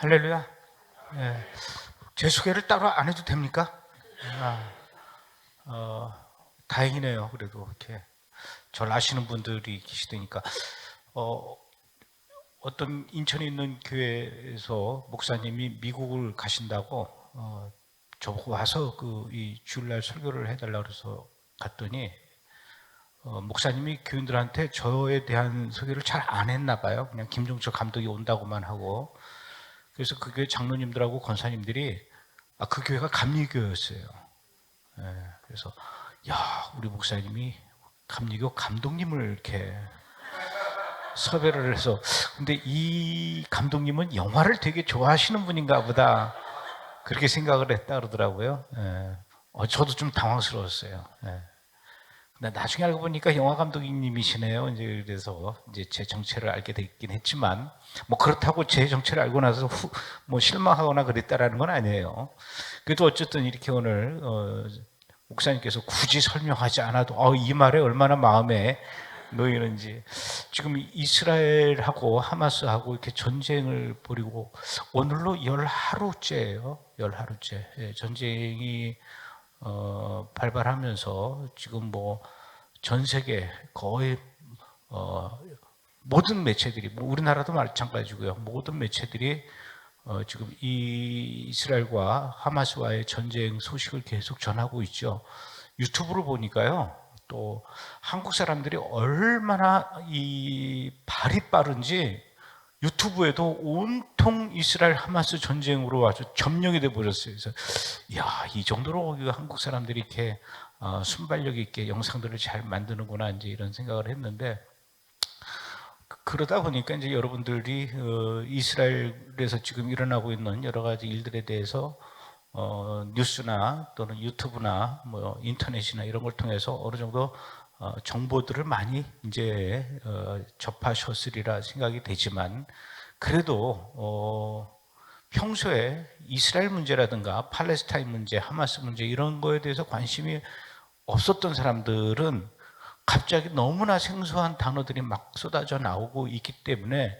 할렐루야. 예. 제 소개를 따로 안 해도 됩니까? 아, 다행이네요. 그래도 이렇게 절 아시는 분들이 계시다니까. 어, 어떤 인천에 있는 교회에서 목사님이 미국을 가신다고 저보고 와서 이 주일날 설교를 해달라고 그래서 갔더니 목사님이 교인들한테 저에 대한 소개를 잘 안 했나 봐요. 그냥 김종철 감독이 온다고만 하고. 그래서 그 교회 장로님들하고 권사님들이 그 교회가 감리교였어요. 그래서 야, 우리 목사님이 감리교 감독님을 이렇게 섭외를 해서, 근데 이 감독님은 영화를 되게 좋아하시는 분인가 보다, 그렇게 생각을 했다 그러더라고요. 저도 좀 당황스러웠어요. 근데 나중에 알고 보니까 영화 감독님이시네요. 이제 그래서 이제 제 정체를 알게 됐긴 했지만, 뭐 그렇다고 제 정체를 알고 나서 뭐 실망하거나 그랬다라는 건 아니에요. 그래도 어쨌든 이렇게 오늘 목사님께서 굳이 설명하지 않아도 이 말에 얼마나 마음에 놓이는지. 지금 이스라엘하고 하마스하고 이렇게 전쟁을 벌이고 오늘로 10하루째예요. 10하루째. 전쟁이 발발하면서 지금 뭐 전 세계 거의 모든 매체들이, 뭐 우리나라도 마찬가지고요. 모든 매체들이 지금 이 이스라엘과 하마스와의 전쟁 소식을 계속 전하고 있죠. 유튜브를 보니까요, 또 한국 사람들이 얼마나 이 발이 빠른지 유튜브에도 온통 이스라엘 하마스 전쟁으로 아주 점령이 돼 버렸어요. 그래서 이 정도로 한국 사람들이 이렇게 순발력 있게 영상들을 잘 만드는구나, 이제 이런 생각을 했는데, 그러다 보니까 이제 여러분들이 이스라엘에서 지금 일어나고 있는 여러 가지 일들에 대해서 뉴스나 또는 유튜브나 뭐 인터넷이나 이런 걸 통해서 어느 정도 정보들을 많이 이제 접하셨으리라 생각이 되지만, 그래도 평소에 이스라엘 문제라든가 팔레스타인 문제, 하마스 문제 이런 거에 대해서 관심이 없었던 사람들은 갑자기 너무나 생소한 단어들이 막 쏟아져 나오고 있기 때문에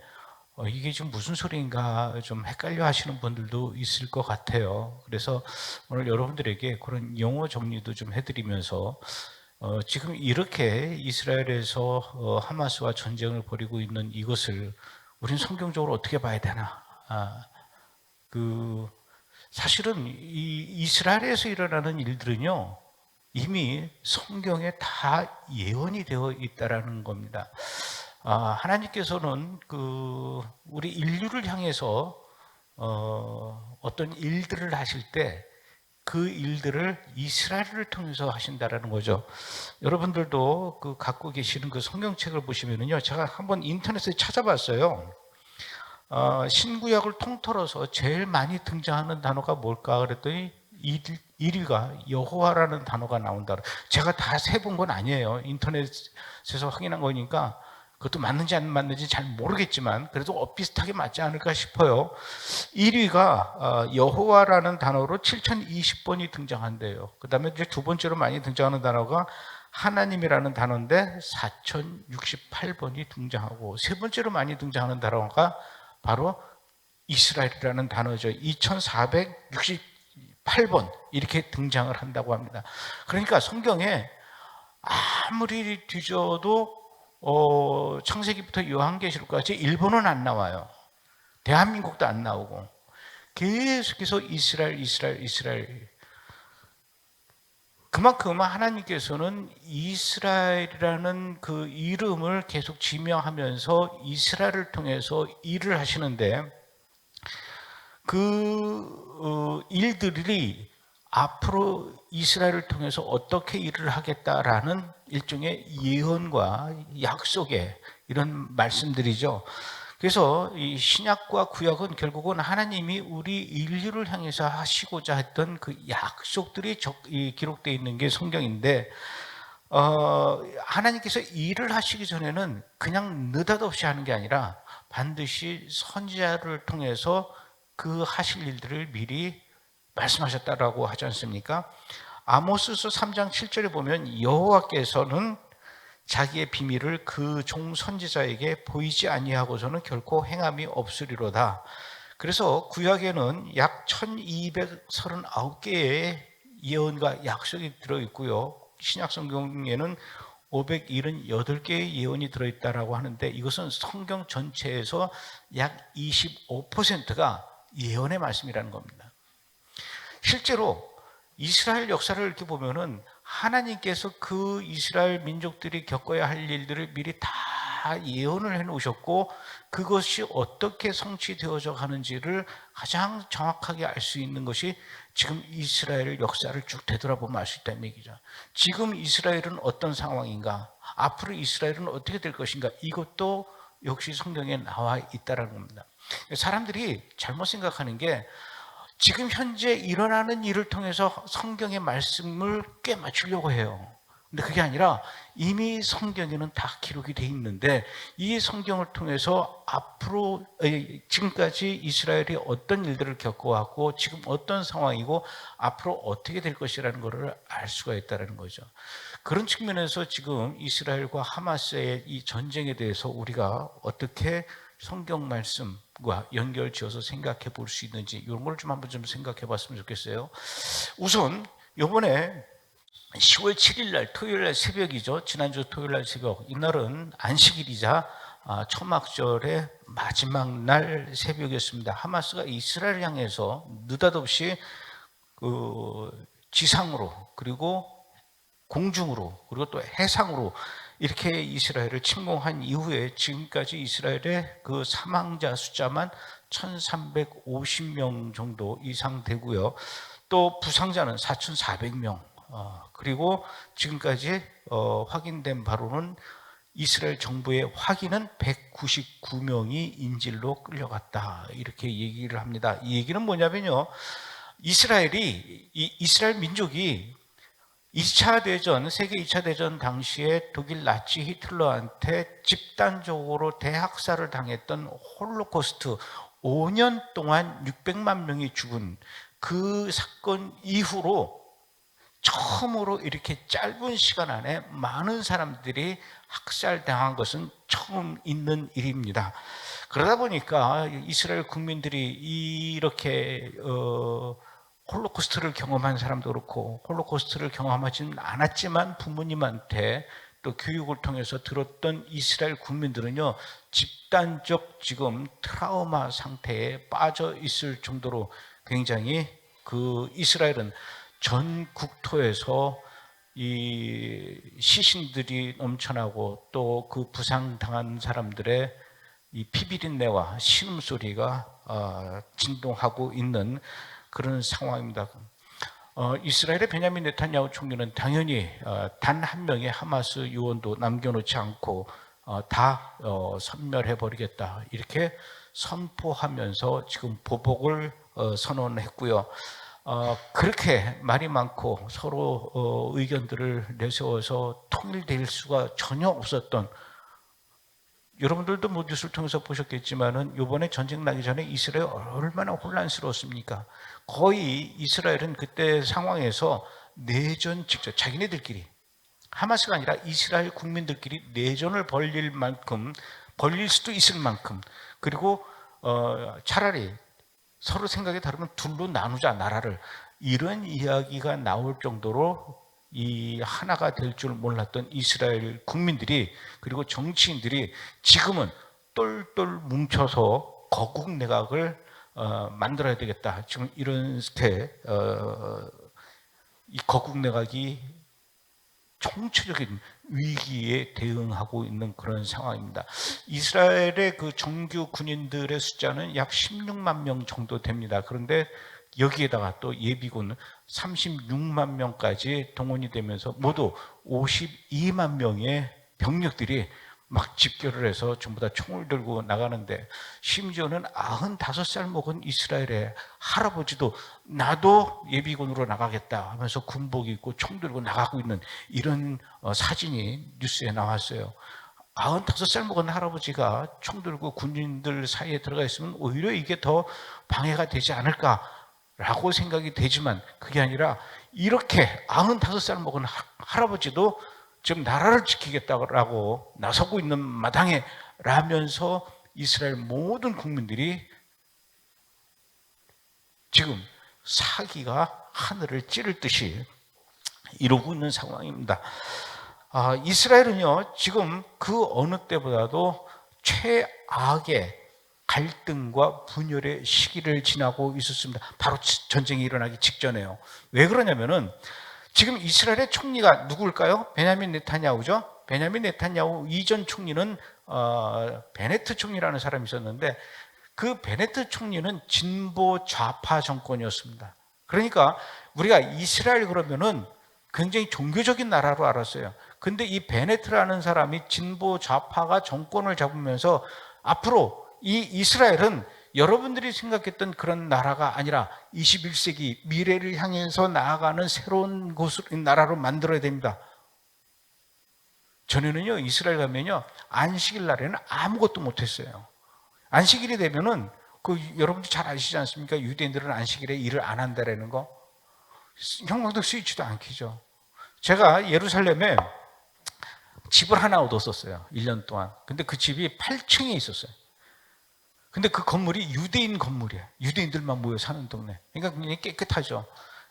이게 지금 무슨 소리인가 좀 헷갈려 하시는 분들도 있을 것 같아요. 그래서 오늘 여러분들에게 그런 용어 정리도 좀 해드리면서 지금 이렇게 이스라엘에서 하마스와 전쟁을 벌이고 있는 이것을 우리는 성경적으로 어떻게 봐야 되나. 사실은 이 이스라엘에서 일어나는 일들은요, 이미 성경에 다 예언이 되어 있다라는 겁니다. 하나님께서는 우리 인류를 향해서 어떤 일들을 하실 때 그 일들을 이스라엘을 통해서 하신다라는 거죠. 여러분들도 갖고 계시는 그 성경책을 보시면은요, 제가 한번 인터넷에 찾아봤어요. 신구약을 통틀어서 제일 많이 등장하는 단어가 뭘까 그랬더니 1위가 여호와라는 단어가 나온다. 제가 다 세본 건 아니에요. 인터넷에서 확인한 거니까 그것도 맞는지 안 맞는지 잘 모르겠지만 그래도 비슷하게 맞지 않을까 싶어요. 1위가 여호와라는 단어로 7020번이 등장한대요. 그 다음에 이제 두 번째로 많이 등장하는 단어가 하나님이라는 단어인데 4068번이 등장하고, 세 번째로 많이 등장하는 단어가 바로 이스라엘이라는 단어죠. 2468번 이렇게 등장을 한다고 합니다. 그러니까 성경에 아무리 뒤져도 창세기부터 요한계시록까지 일본은 안 나와요. 대한민국도 안 나오고 계속해서 이스라엘. 그만큼 하나님께서는 이스라엘이라는 그 이름을 계속 지명하면서 이스라엘을 통해서 일을 하시는데, 일들이 앞으로 이스라엘을 통해서 어떻게 일을 하겠다라는 일종의 예언과 약속의 이런 말씀들이죠. 그래서 이 신약과 구약은 결국은 하나님이 우리 인류를 향해서 하시고자 했던 그 약속들이 기록되어 있는 게 성경인데, 하나님께서 일을 하시기 전에는 그냥 느닷없이 하는 게 아니라 반드시 선지자를 통해서 그 하실 일들을 미리 말씀하셨다라고 하지 않습니까? 아모스서 3장 7절에 보면 여호와께서는 자기의 비밀을 그 종 선지자에게 보이지 아니하고서는 결코 행함이 없으리로다. 그래서 구약에는 약 1239개의 예언과 약속이 들어있고요. 신약 성경에는 578개의 예언이 들어있다라고 하는데 이것은 성경 전체에서 약 25%가 예언의 말씀이라는 겁니다. 실제로 이스라엘 역사를 이렇게 보면은 하나님께서 그 이스라엘 민족들이 겪어야 할 일들을 미리 다 예언을 해 놓으셨고 그것이 어떻게 성취되어져 가는지를 가장 정확하게 알 수 있는 것이 지금 이스라엘 역사를 쭉 되돌아보면 알 수 있다는 얘기죠. 지금 이스라엘은 어떤 상황인가? 앞으로 이스라엘은 어떻게 될 것인가? 이것도 역시 성경에 나와 있다는 겁니다. 사람들이 잘못 생각하는 게 지금 현재 일어나는 일을 통해서 성경의 말씀을 꿰맞추려고 해요. 근데 그게 아니라 이미 성경에는 다 기록이 돼 있는데 이 성경을 통해서 앞으로 지금까지 이스라엘이 어떤 일들을 겪어왔고 지금 어떤 상황이고 앞으로 어떻게 될 것이라는 것을 알 수가 있다는 거죠. 그런 측면에서 지금 이스라엘과 하마스의 이 전쟁에 대해서 우리가 어떻게 성경 말씀과 연결지어서 생각해 볼 수 있는지 이런 걸 좀 한번 좀 생각해 봤으면 좋겠어요. 우선 이번에 10월 7일 날 토요일 날 새벽이죠. 지난주 토요일 날 새벽. 이날은 안식일이자 초막절의 마지막 날 새벽이었습니다. 하마스가 이스라엘 향해서 느닷없이 지상으로 그리고 공중으로 그리고 또 해상으로 이렇게 이스라엘을 침공한 이후에 지금까지 이스라엘의 그 사망자 숫자만 1350명 정도 이상 되고요. 또 부상자는 4400명. 그리고 지금까지 확인된 바로는 이스라엘 정부의 확인은 199명이 인질로 끌려갔다. 이렇게 얘기를 합니다. 이 얘기는 뭐냐면요. 이스라엘 민족이 2차 대전, 세계 2차 대전 당시에 독일 나치 히틀러한테 집단적으로 대학살을 당했던 홀로코스트 5년 동안 600만 명이 죽은 그 사건 이후로 처음으로 이렇게 짧은 시간 안에 많은 사람들이 학살당한 것은 처음 있는 일입니다. 그러다 보니까 이스라엘 국민들이 이렇게 홀로코스트를 경험한 사람도 그렇고 홀로코스트를 경험하지는 않았지만 부모님한테 또 교육을 통해서 들었던 이스라엘 국민들은요 집단적 지금 트라우마 상태에 빠져 있을 정도로 굉장히 그 이스라엘은 전 국토에서 이 시신들이 넘쳐나고 또 그 부상당한 사람들의 이 피비린내와 신음소리가 진동하고 있는 그런 상황입니다. 이스라엘의 베냐민 네탄야후 총리는 당연히 단 한 명의 하마스 요원도 남겨놓지 않고 다 섬멸해버리겠다 이렇게 선포하면서 지금 보복을 선언했고요. 그렇게 말이 많고 서로 의견들을 내세워서 통일될 수가 전혀 없었던 여러분들도 뭐 뉴스를 통해서 보셨겠지만은 이번에 전쟁 나기 전에 이스라엘 얼마나 혼란스러웠습니까? 거의 이스라엘은 그때 상황에서 내전 직접 자기네들끼리 하마스가 아니라 이스라엘 국민들끼리 내전을 벌릴 수도 있을 만큼 그리고 차라리 서로 생각이 다르면 둘로 나누자 나라를 이런 이야기가 나올 정도로 이 하나가 될 줄 몰랐던 이스라엘 국민들이 그리고 정치인들이 지금은 똘똘 뭉쳐서 거국 내각을 만들어야 되겠다. 지금 이렇게 이 거국 내각이 총체적인 위기에 대응하고 있는 그런 상황입니다. 이스라엘의 그 정규 군인들의 숫자는 약 16만 명 정도 됩니다. 그런데 여기에다가 또 예비군 36만 명까지 동원이 되면서 모두 52만 명의 병력들이 막 집결을 해서 전부 다 총을 들고 나가는데 심지어는 95살 먹은 이스라엘의 할아버지도 나도 예비군으로 나가겠다 하면서 군복 입고 총 들고 나가고 있는 이런 사진이 뉴스에 나왔어요. 95살 먹은 할아버지가 총 들고 군인들 사이에 들어가 있으면 오히려 이게 더 방해가 되지 않을까라고 생각이 되지만 그게 아니라 이렇게 95살 먹은 할아버지도 지금 나라를 지키겠다고 나서고 있는 마당에 라면서 이스라엘 모든 국민들이 지금 사기가 하늘을 찌를 듯이 이루고 있는 상황입니다. 이스라엘은요, 지금 그 어느 때보다도 최악의 갈등과 분열의 시기를 지나고 있었습니다. 바로 전쟁이 일어나기 직전에요. 왜 그러냐면은 지금 이스라엘의 총리가 누구일까요? 베냐민 네타냐후죠. 베냐민 네타냐후 이전 총리는 베네트 총리라는 사람이 있었는데 그 베네트 총리는 진보 좌파 정권이었습니다. 그러니까 우리가 이스라엘 그러면은 굉장히 종교적인 나라로 알았어요. 근데 이 베네트라는 사람이 진보 좌파가 정권을 잡으면서 앞으로 이 이스라엘은 여러분들이 생각했던 그런 나라가 아니라 21세기 미래를 향해서 나아가는 새로운 나라로 만들어야 됩니다. 전에는요, 이스라엘 가면요, 안식일 날에는 아무것도 못했어요. 안식일이 되면은 여러분들 잘 아시지 않습니까? 유대인들은 안식일에 일을 안 한다라는 거. 형광등 스위치도 안 켜죠. 제가 예루살렘에 집을 하나 얻었었어요. 1년 동안. 근데 그 집이 8층에 있었어요. 근데 그 건물이 유대인 건물이에요. 유대인들만 모여 사는 동네. 그러니까 굉장히 깨끗하죠.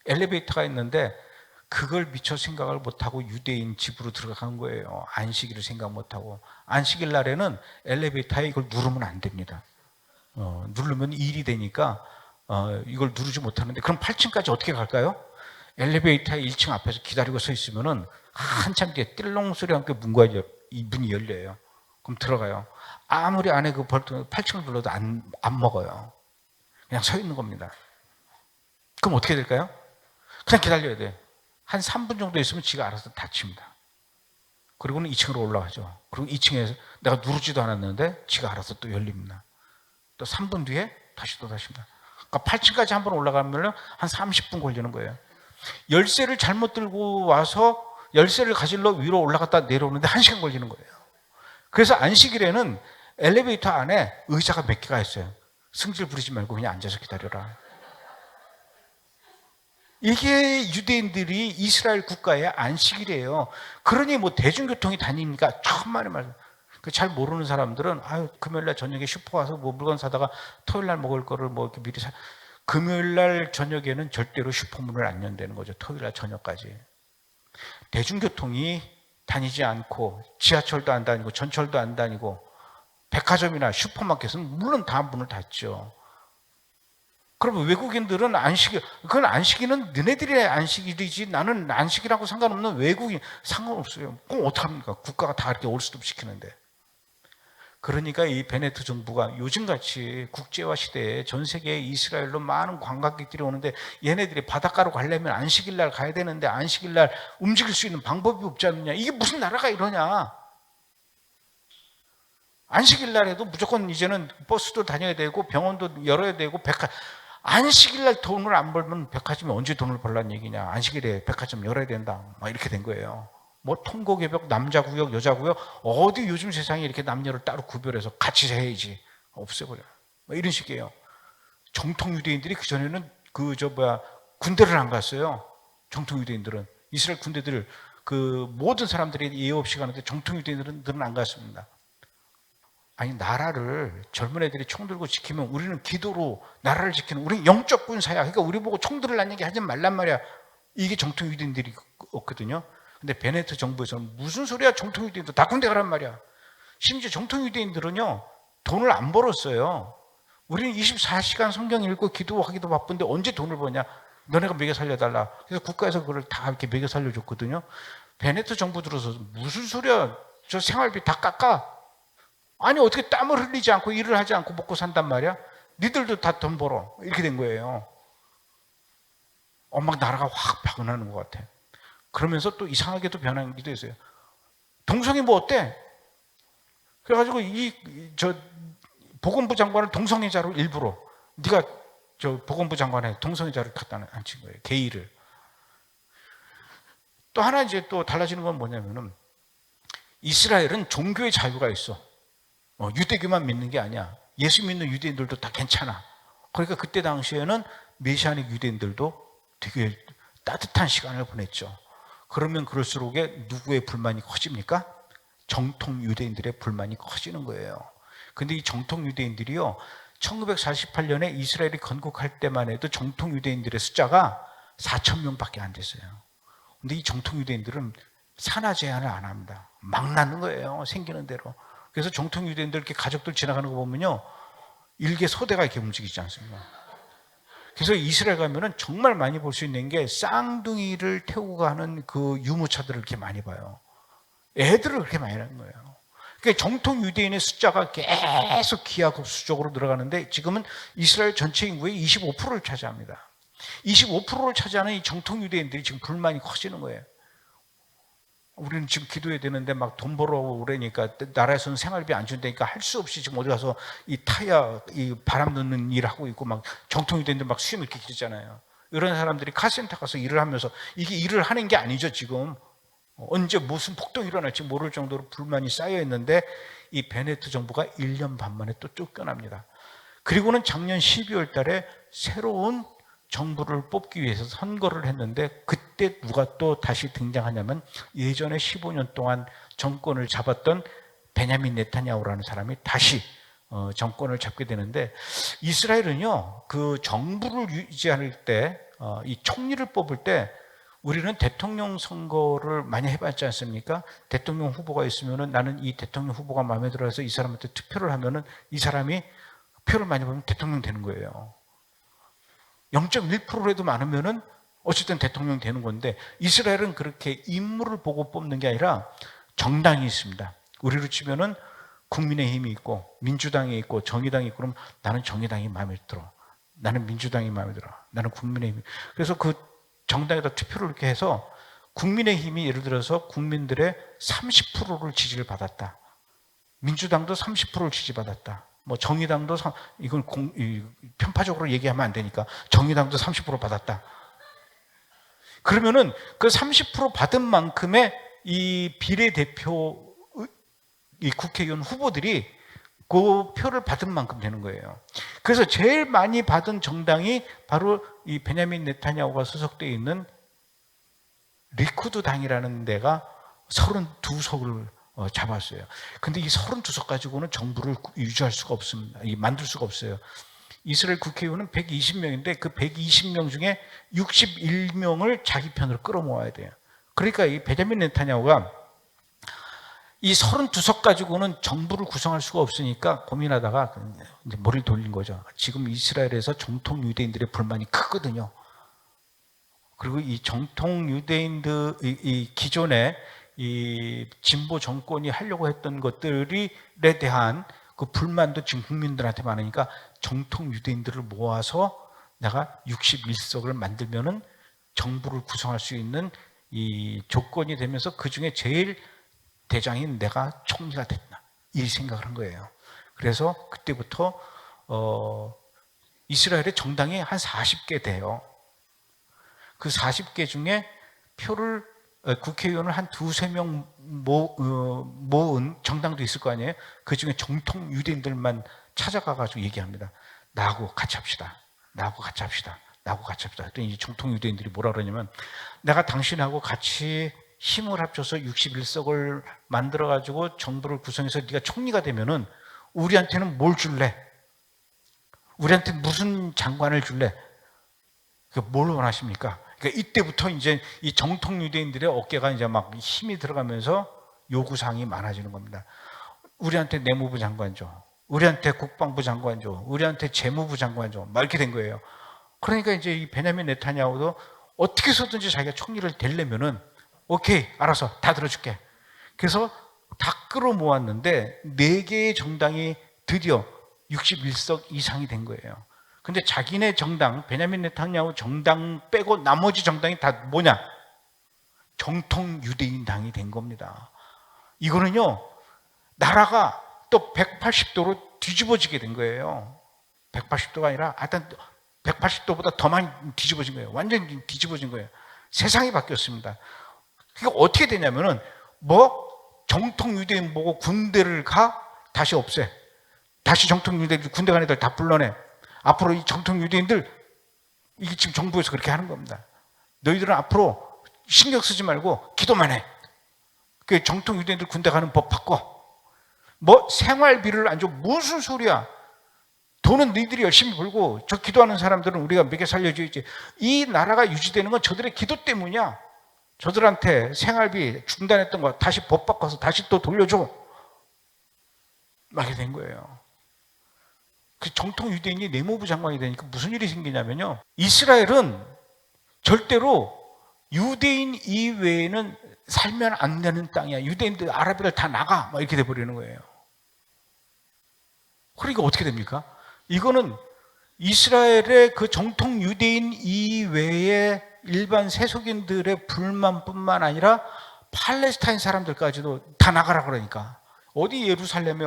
엘리베이터가 있는데 그걸 미처 생각을 못하고 유대인 집으로 들어간 거예요. 안식일을 생각 못하고. 안식일 날에는 엘리베이터에 이걸 누르면 안 됩니다. 누르면 일이 되니까 이걸 누르지 못하는데 그럼 8층까지 어떻게 갈까요? 엘리베이터 1층 앞에서 기다리고 서 있으면은 한참 뒤에 띨렁 소리와 함께 문이 열려요. 그럼 들어가요. 아무리 안에 그 벌통 8층을 불러도 안 먹어요. 그냥 서 있는 겁니다. 그럼 어떻게 될까요? 그냥 기다려야 돼. 한 3분 정도 있으면 지가 알아서 닫힙니다. 그리고는 2층으로 올라가죠. 그리고 2층에서 내가 누르지도 않았는데 지가 알아서 또 열립니다. 또 3분 뒤에 다시 또 닫힙니다. 그러니까 8층까지 한번 올라가면 한 30분 걸리는 거예요. 열쇠를 잘못 들고 와서 열쇠를 가지러 위로 올라갔다 내려오는데 1시간 걸리는 거예요. 그래서 안식일에는 엘리베이터 안에 의자가 몇 개가 있어요. 승질 부리지 말고 그냥 앉아서 기다려라. 이게 유대인들이 이스라엘 국가의 안식일이에요. 그러니 뭐 대중교통이 다닙니까? 천만의 말. 잘 모르는 사람들은 금요일날 저녁에 슈퍼 가서 뭐 물건 사다가 토요일날 먹을 거를 뭐 이렇게 미리 금요일날 저녁에는 절대로 슈퍼문을 안 연다는 거죠. 토요일날 저녁까지. 대중교통이 다니지 않고 지하철도 안 다니고 전철도 안 다니고 백화점이나 슈퍼마켓은 물론 다 문을 닫죠. 그러면 외국인들은 그건 안식일은 너네들의 안식일이지 나는 안식이라고 상관없는 외국인 상관없어요. 그럼 어떡합니까? 국가가 다 이렇게 올스톱 시키는데. 그러니까 이 베네트 정부가 요즘같이 국제화 시대에 전 세계에 이스라엘로 많은 관광객들이 오는데 얘네들이 바닷가로 가려면 안식일날 가야 되는데 안식일날 움직일 수 있는 방법이 없지 않느냐. 이게 무슨 나라가 이러냐. 안식일날에도 무조건 이제는 버스도 다녀야 되고 병원도 열어야 되고 안식일날 돈을 안 벌면 백화점이 언제 돈을 벌라는 얘기냐. 안식일에 백화점 열어야 된다. 막 이렇게 된 거예요. 뭐 통곡개벽, 남자구역, 여자구역 어디 요즘 세상에 이렇게 남녀를 따로 구별해서 같이 해야지. 없애버려요. 뭐 이런 식이에요. 정통 유대인들이 그전에는 군대를 안 갔어요. 정통 유대인들은. 이스라엘 군대들 모든 사람들이 예의 없이 가는데 정통 유대인들은 안 갔습니다. 아니 나라를 젊은 애들이 총 들고 지키면 우리는 기도로 나라를 지키는 우리는 영적 군사야. 그러니까 우리 보고 총 들으라는 얘기 하지 말란 말이야. 이게 정통 유대인들이 없거든요. 근데 베네트 정부에서는 무슨 소리야. 정통 유대인들 다 군대 가란 말이야. 심지어 정통 유대인들은요 돈을 안 벌었어요. 우리는 24시간 성경 읽고 기도하기도 바쁜데 언제 돈을 버냐. 너네가 먹여 살려달라. 그래서 국가에서 그걸 다 이렇게 먹여 살려줬거든요. 베네트 정부 들어서 무슨 소리야. 저 생활비 다 깎아. 아니 어떻게 땀을 흘리지 않고 일을 하지 않고 먹고 산단 말이야? 니들도 다 돈 벌어. 이렇게 된 거예요. 막 나라가 확 변하는 것 같아. 그러면서 또 이상하게도 변하기도 했어요. 동성이 뭐 어때? 그래가지고 보건부 장관을 동성애자로 일부러 네가 보건부 장관에 동성애자를 갖다 앉힌 거예요. 게이를. 또 하나 이제 또 달라지는 건 뭐냐면은 이스라엘은 종교의 자유가 있어. 유대교만 믿는 게 아니야. 예수 믿는 유대인들도 다 괜찮아. 그러니까 그때 당시에는 메시아닉 유대인들도 되게 따뜻한 시간을 보냈죠. 그러면 그럴수록 누구의 불만이 커집니까? 정통 유대인들의 불만이 커지는 거예요. 근데 이 정통 유대인들이요, 1948년에 이스라엘이 건국할 때만 해도 정통 유대인들의 숫자가 4천 명밖에 안 됐어요. 근데 이 정통 유대인들은 산하 제한을 안 합니다. 막 낳는 거예요. 생기는 대로. 그래서 정통 유대인들 이렇게 가족들 지나가는 거 보면요, 일개 소대가 이렇게 움직이지 않습니까? 그래서 이스라엘 가면은 정말 많이 볼 수 있는 게 쌍둥이를 태우고 가는 그 유모차들을 이렇게 많이 봐요. 애들을 그렇게 많이 낳는 거예요. 그러니까 정통 유대인의 숫자가 계속 기하급수적으로 늘어가는데 지금은 이스라엘 전체 인구의 25%를 차지합니다. 25%를 차지하는 이 정통 유대인들이 지금 불만이 커지는 거예요. 우리는 지금 기도해야 되는데 막 돈 벌어오고 그러니까 나라에서는 생활비 안 준다니까 할 수 없이 지금 어디 가서 이 타이어 이 바람 넣는 일 하고 있고 막 정통 유대인들 막 수염 이렇게 길잖아요. 이런 사람들이 카센터 가서 일을 하면서 이게 일을 하는 게 아니죠. 지금 언제 무슨 폭동이 일어날지 모를 정도로 불만이 쌓여 있는데 이 베네트 정부가 1년 반 만에 또 쫓겨납니다. 그리고는 작년 12월 달에 새로운 정부를 뽑기 위해서 선거를 했는데 그때 누가 또 다시 등장하냐면 예전에 15년 동안 정권을 잡았던 베냐민 네타냐후라는 사람이 다시 정권을 잡게 되는데, 이스라엘은요 그 정부를 유지할 때 이 총리를 뽑을 때 우리는 대통령 선거를 많이 해봤지 않습니까? 대통령 후보가 있으면은 나는 이 대통령 후보가 마음에 들어서 이 사람한테 투표를 하면은 이 사람이 표를 많이 받으면 대통령 되는 거예요. 0.1%라도 많으면은 어쨌든 대통령 되는 건데, 이스라엘은 그렇게 인물을 보고 뽑는 게 아니라 정당이 있습니다. 우리로 치면은 국민의힘이 있고 민주당이 있고 정의당이 있고, 그럼 나는 정의당이 마음에 들어, 나는 민주당이 마음에 들어, 나는 국민의힘이. 그래서 그 정당에다 투표를 이렇게 해서 국민의힘이 예를 들어서 국민들의 30%를 지지를 받았다, 민주당도 30%를 지지받았다, 뭐 정의당도 이걸 편파적으로 얘기하면 안 되니까 정의당도 30% 받았다. 그러면은 그 30% 받은 만큼의 이 비례대표 이 국회의원 후보들이 그 표를 받은 만큼 되는 거예요. 그래서 제일 많이 받은 정당이 바로 이 베냐민 네타냐후가 소속되어 있는 리쿠드 당이라는 데가 32석을 잡았어요. 근데 이 32석 가지고는 정부를 유지할 수가 없습니다. 만들 수가 없어요. 이스라엘 국회의원은 120명인데 그 120명 중에 61명을 자기 편으로 끌어모아야 돼요. 그러니까 이 베냐민 네타냐후가 이 32석 가지고는 정부를 구성할 수가 없으니까 고민하다가 이제 머리를 돌린 거죠. 지금 이스라엘에서 정통 유대인들의 불만이 크거든요. 그리고 이 정통 유대인들, 이 기존에 이 진보 정권이 하려고 했던 것들에 대한 그 불만도 지금 국민들한테 많으니까 정통 유대인들을 모아서 내가 61석을 만들면은 정부를 구성할 수 있는 이 조건이 되면서 그 중에 제일 대장인 내가 총리가 됐다, 이 생각을 한 거예요. 그래서 그때부터 이스라엘의 정당이 한 40개 돼요. 그 40개 중에 표를 국회의원을 한 두세 명 모은 정당도 있을 거 아니에요. 그 중에 정통 유대인들만 찾아가가지고 얘기합니다. 나하고 같이 합시다. 나하고 같이 합시다. 나하고 같이 합시다. 그랬더니 정통 유대인들이 뭐라 그러냐면, 내가 당신하고 같이 힘을 합쳐서 61석을 만들어가지고 정부를 구성해서 네가 총리가 되면은 우리한테는 뭘 줄래? 우리한테 무슨 장관을 줄래? 뭘 원하십니까? 그러니까 이때부터 이제 이 정통 유대인들의 어깨가 이제 막 힘이 들어가면서 요구사항이 많아지는 겁니다. 우리한테 내무부 장관 줘, 우리한테 국방부 장관 줘, 우리한테 재무부 장관 줘, 막 이렇게 된 거예요. 그러니까 이제 이 베냐민 네타냐후도 어떻게 해서든지 자기가 총리를 되려면은 오케이, 알아서 다 들어줄게. 그래서 다 끌어모았는데 4개의 정당이 드디어 61석 이상이 된 거예요. 근데 자기네 정당, 베냐민 네타냐후 정당 빼고 나머지 정당이 다 뭐냐? 정통 유대인 당이 된 겁니다. 이거는요, 나라가 또 180도로 뒤집어지게 된 거예요. 180도가 아니라 하여튼 180도보다 더 많이 뒤집어진 거예요. 완전히 뒤집어진 거예요. 세상이 바뀌었습니다. 이게 어떻게 되냐면은 정통 유대인 보고 군대를 가? 다시 없애. 다시 정통 유대인들 군대 가는 애들 다 불러내. 앞으로 이 정통 유대인들, 이게 지금 정부에서 그렇게 하는 겁니다. 너희들은 앞으로 신경 쓰지 말고 기도만 해. 그 정통 유대인들 군대 가는 법 바꿔. 생활비를 안 줘. 무슨 소리야? 돈은 너희들이 열심히 벌고 저 기도하는 사람들은 우리가 먹여 살려줘야지. 이 나라가 유지되는 건 저들의 기도 때문이야. 저들한테 생활비 중단했던 거 다시 법 바꿔서 다시 또 돌려줘. 말이 된 거예요. 그 정통 유대인이 내무부 장관이 되니까 무슨 일이 생기냐면요. 이스라엘은 절대로 유대인 이외에는 살면 안 되는 땅이야. 유대인들, 아랍인들 다 나가. 막 이렇게 돼버리는 거예요. 그러니까 어떻게 됩니까? 이거는 이스라엘의 그 정통 유대인 이외의 일반 세속인들의 불만뿐만 아니라 팔레스타인 사람들까지도 다 나가라 그러니까. 어디 예루살렘에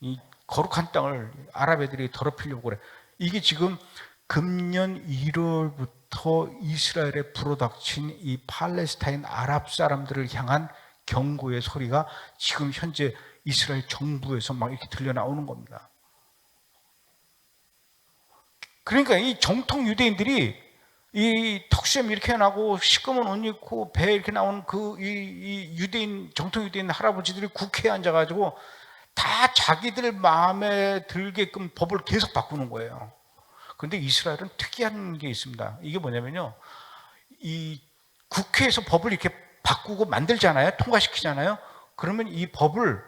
이 거룩한 땅을 아랍 애들이 더럽히려고 그래. 이게 지금 금년 1월부터 이스라엘에 불어닥친 이 팔레스타인 아랍 사람들을 향한 경고의 소리가 지금 현재 이스라엘 정부에서 막 이렇게 들려 나오는 겁니다. 그러니까 이 정통 유대인들이 이 턱수염 이렇게 나고 시꺼먼 옷 입고 배 이렇게 나오는 이 유대인, 정통 유대인 할아버지들이 국회에 앉아가지고 다 자기들 마음에 들게끔 법을 계속 바꾸는 거예요. 그런데 이스라엘은 특이한 게 있습니다. 이게 뭐냐면요. 이 국회에서 법을 이렇게 바꾸고 만들잖아요. 통과시키잖아요. 그러면 이 법을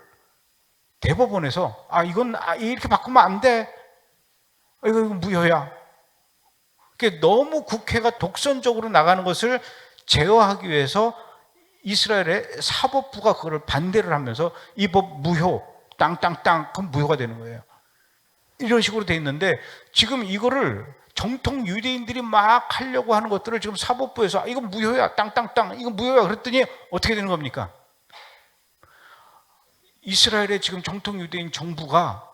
대법원에서 이건 이렇게 바꾸면 안 돼. 이거 무효야. 너무 국회가 독선적으로 나가는 것을 제어하기 위해서 이스라엘의 사법부가 그걸 반대를 하면서 이 법 무효, 땅땅땅, 그럼 무효가 되는 거예요. 이런 식으로 돼 있는데 지금 이거를 정통 유대인들이 막 하려고 하는 것들을 지금 사법부에서 이건 무효야, 땅땅땅, 이건 무효야 그랬더니 어떻게 되는 겁니까? 이스라엘의 지금 정통 유대인 정부가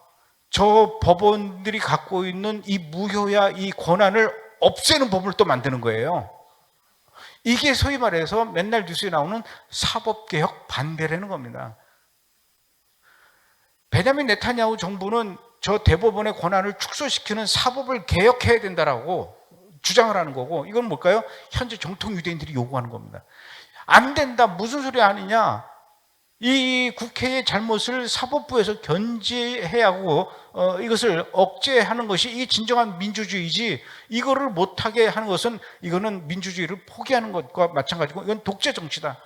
저 법원들이 갖고 있는 이 무효야 이 권한을 없애는 법을 또 만드는 거예요. 이게 소위 말해서 맨날 뉴스에 나오는 사법개혁 반대라는 겁니다. 베냐민 네타냐후 정부는 저 대법원의 권한을 축소시키는 사법을 개혁해야 된다라고 주장을 하는 거고, 이건 뭘까요? 현재 정통 유대인들이 요구하는 겁니다. 안 된다, 무슨 소리 아니냐? 이 국회의 잘못을 사법부에서 견제해야 하고 이것을 억제하는 것이 이 진정한 민주주의지, 이거를 못하게 하는 것은 이거는 민주주의를 포기하는 것과 마찬가지고 이건 독재 정치다.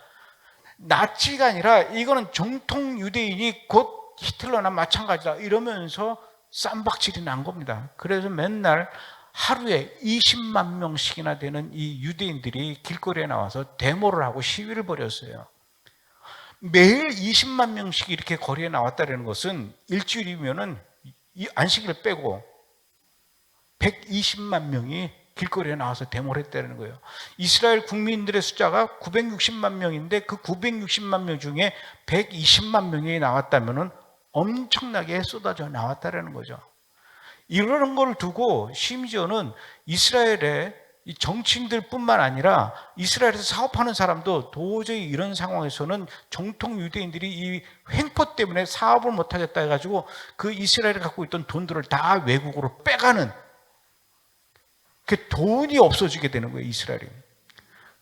나치가 아니라 이거는 정통 유대인이 곧 히틀러나 마찬가지다 이러면서 쌈박질이 난 겁니다. 그래서 맨날 하루에 20만 명씩이나 되는 이 유대인들이 길거리에 나와서 데모를 하고 시위를 벌였어요. 매일 20만 명씩 이렇게 거리에 나왔다는 것은 일주일이면은 안식일을 빼고 120만 명이 길거리에 나와서 데모를 했다는 거예요. 이스라엘 국민들의 숫자가 960만 명인데 그 960만 명 중에 120만 명이 나왔다면은 엄청나게 쏟아져 나왔다는 거죠. 이런 걸 두고 심지어는 이스라엘의 이 정치인들 뿐만 아니라 이스라엘에서 사업하는 사람도 도저히 이런 상황에서는 정통 유대인들이 이 횡포 때문에 사업을 못하겠다 해가지고 그 이스라엘에 갖고 있던 돈들을 다 외국으로 빼가는, 그 돈이 없어지게 되는 거예요, 이스라엘이.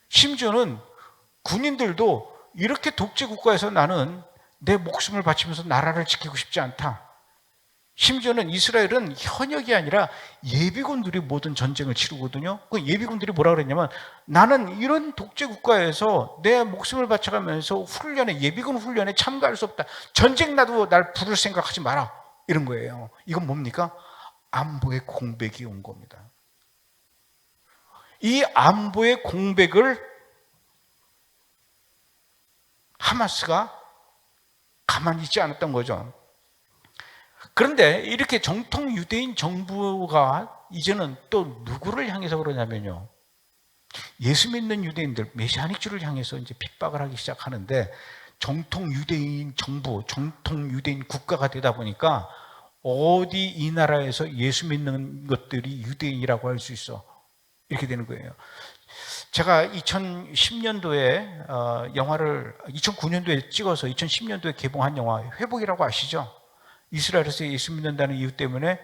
심지어는 군인들도 이렇게 독재 국가에서 나는 내 목숨을 바치면서 나라를 지키고 싶지 않다. 심지어는 이스라엘은 현역이 아니라 예비군들이 모든 전쟁을 치르거든요. 그 예비군들이 뭐라 그랬냐면 나는 이런 독재 국가에서 내 목숨을 바쳐가면서 훈련에, 예비군 훈련에 참가할 수 없다. 전쟁 나도 날 부를 생각하지 마라. 이런 거예요. 이건 뭡니까? 안보의 공백이 온 겁니다. 이 안보의 공백을 하마스가 가만히 있지 않았던 거죠. 그런데 이렇게 정통 유대인 정부가 이제는 또 누구를 향해서 그러냐면요. 예수 믿는 유대인들, 메시아닉주를 향해서 이제 핍박을 하기 시작하는데, 정통 유대인 정부, 정통 유대인 국가가 되다 보니까 어디 이 나라에서 예수 믿는 것들이 유대인이라고 할 수 있어. 이렇게 되는 거예요. 제가 2010년도에 영화를 2009년도에 찍어서 2010년도에 개봉한 영화 회복이라고 아시죠? 이스라엘에서 예수 믿는다는 이유 때문에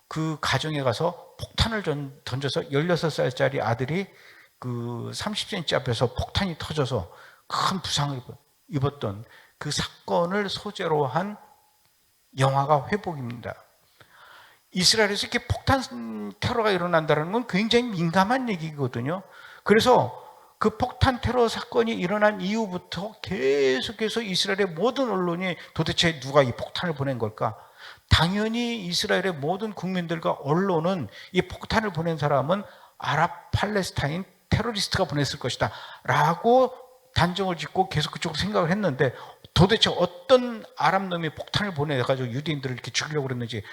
그 가정에 가서 폭탄을 던져서 16살짜리 아들이 그 30cm 앞에서 폭탄이 터져서 큰 부상을 입었던 그 사건을 소재로 한 영화가 회복입니다. 이스라엘에서 이렇게 폭탄 테러가 일어난다는 건 굉장히 민감한 얘기거든요. 그래서 그 폭탄 테러 사건이 일어난 이후부터 계속해서 이스라엘의 모든 언론이 도대체 누가 이 폭탄을 보낸 걸까? 당연히 이스라엘의 모든 국민들과 언론은 이 폭탄을 보낸 사람은 아랍 팔레스타인 테러리스트가 보냈을 것이다 라고 단정을 짓고 계속 그쪽으로 생각을 했는데, 도대체 어떤 아랍 놈이 폭탄을 보내가지고 유대인들을 이렇게 죽이려고 그랬는지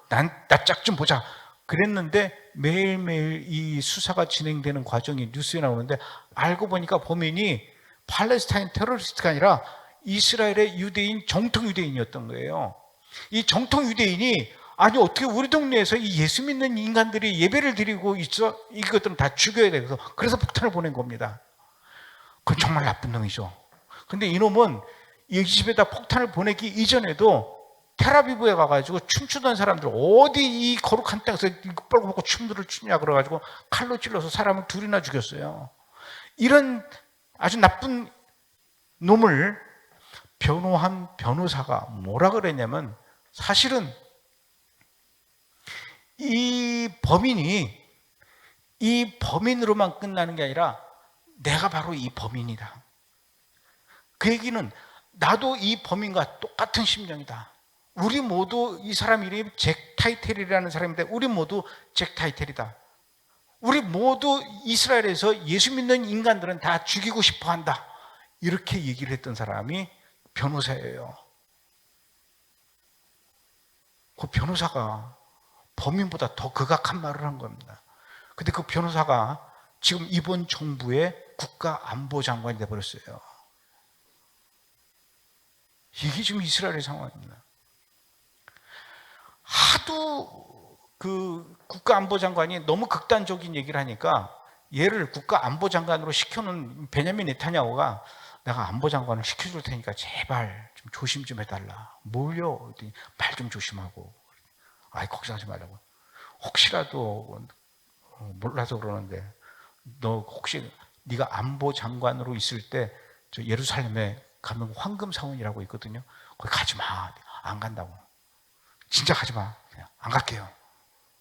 나 짝 좀 보자 그랬는데, 매일매일 이 수사가 진행되는 과정이 뉴스에 나오는데, 알고 보니까 범인이 팔레스타인 테러리스트가 아니라 이스라엘의 유대인, 정통 유대인이었던 거예요. 이 정통 유대인이 아니 어떻게 우리 동네에서 이 예수 믿는 인간들이 예배를 드리고 있어? 이것들은 다 죽여야 돼서 그래서 폭탄을 보낸 겁니다. 그건 정말 나쁜 놈이죠. 근데 이놈은 이 집에다 폭탄을 보내기 이전에도 텔아비브에 가가지고 춤추던 사람들, 어디 이 거룩한 땅에서 뻘겋고 춤들을 추냐 그래가지고 칼로 찔러서 사람을 둘이나 죽였어요. 이런 아주 나쁜 놈을 변호한 변호사가 뭐라 그랬냐면, 사실은 이 범인이 이 범인으로만 끝나는 게 아니라 내가 바로 이 범인이다. 그 얘기는 나도 이 범인과 똑같은 심정이다. 우리 모두, 이 사람 이름이 잭 타이텔이라는 사람인데 우리 모두 잭 타이텔이다. 우리 모두 이스라엘에서 예수 믿는 인간들은 다 죽이고 싶어 한다. 이렇게 얘기를 했던 사람이 변호사예요. 그 변호사가 범인보다 더 극악한 말을 한 겁니다. 근데 그 변호사가 지금 이번 정부의 국가안보장관이 돼버렸어요. 이게 지금 이스라엘의 상황입니다. 하도 그 국가안보장관이 너무 극단적인 얘기를 하니까 얘를 국가안보장관으로 시켜놓은 베냐민 네타냐후가 내가 안보장관을 시켜줄 테니까 제발 좀 조심 좀 해달라. 뭘요? 말 좀 조심하고. 아이, 걱정하지 말라고. 혹시라도 몰라서 그러는데 너 혹시 네가 안보장관으로 있을 때 저 예루살렘에 가면 황금사원이라고 있거든요. 거기 가지 마. 안 간다고. 진짜 가지 마. 그냥 안 갈게요.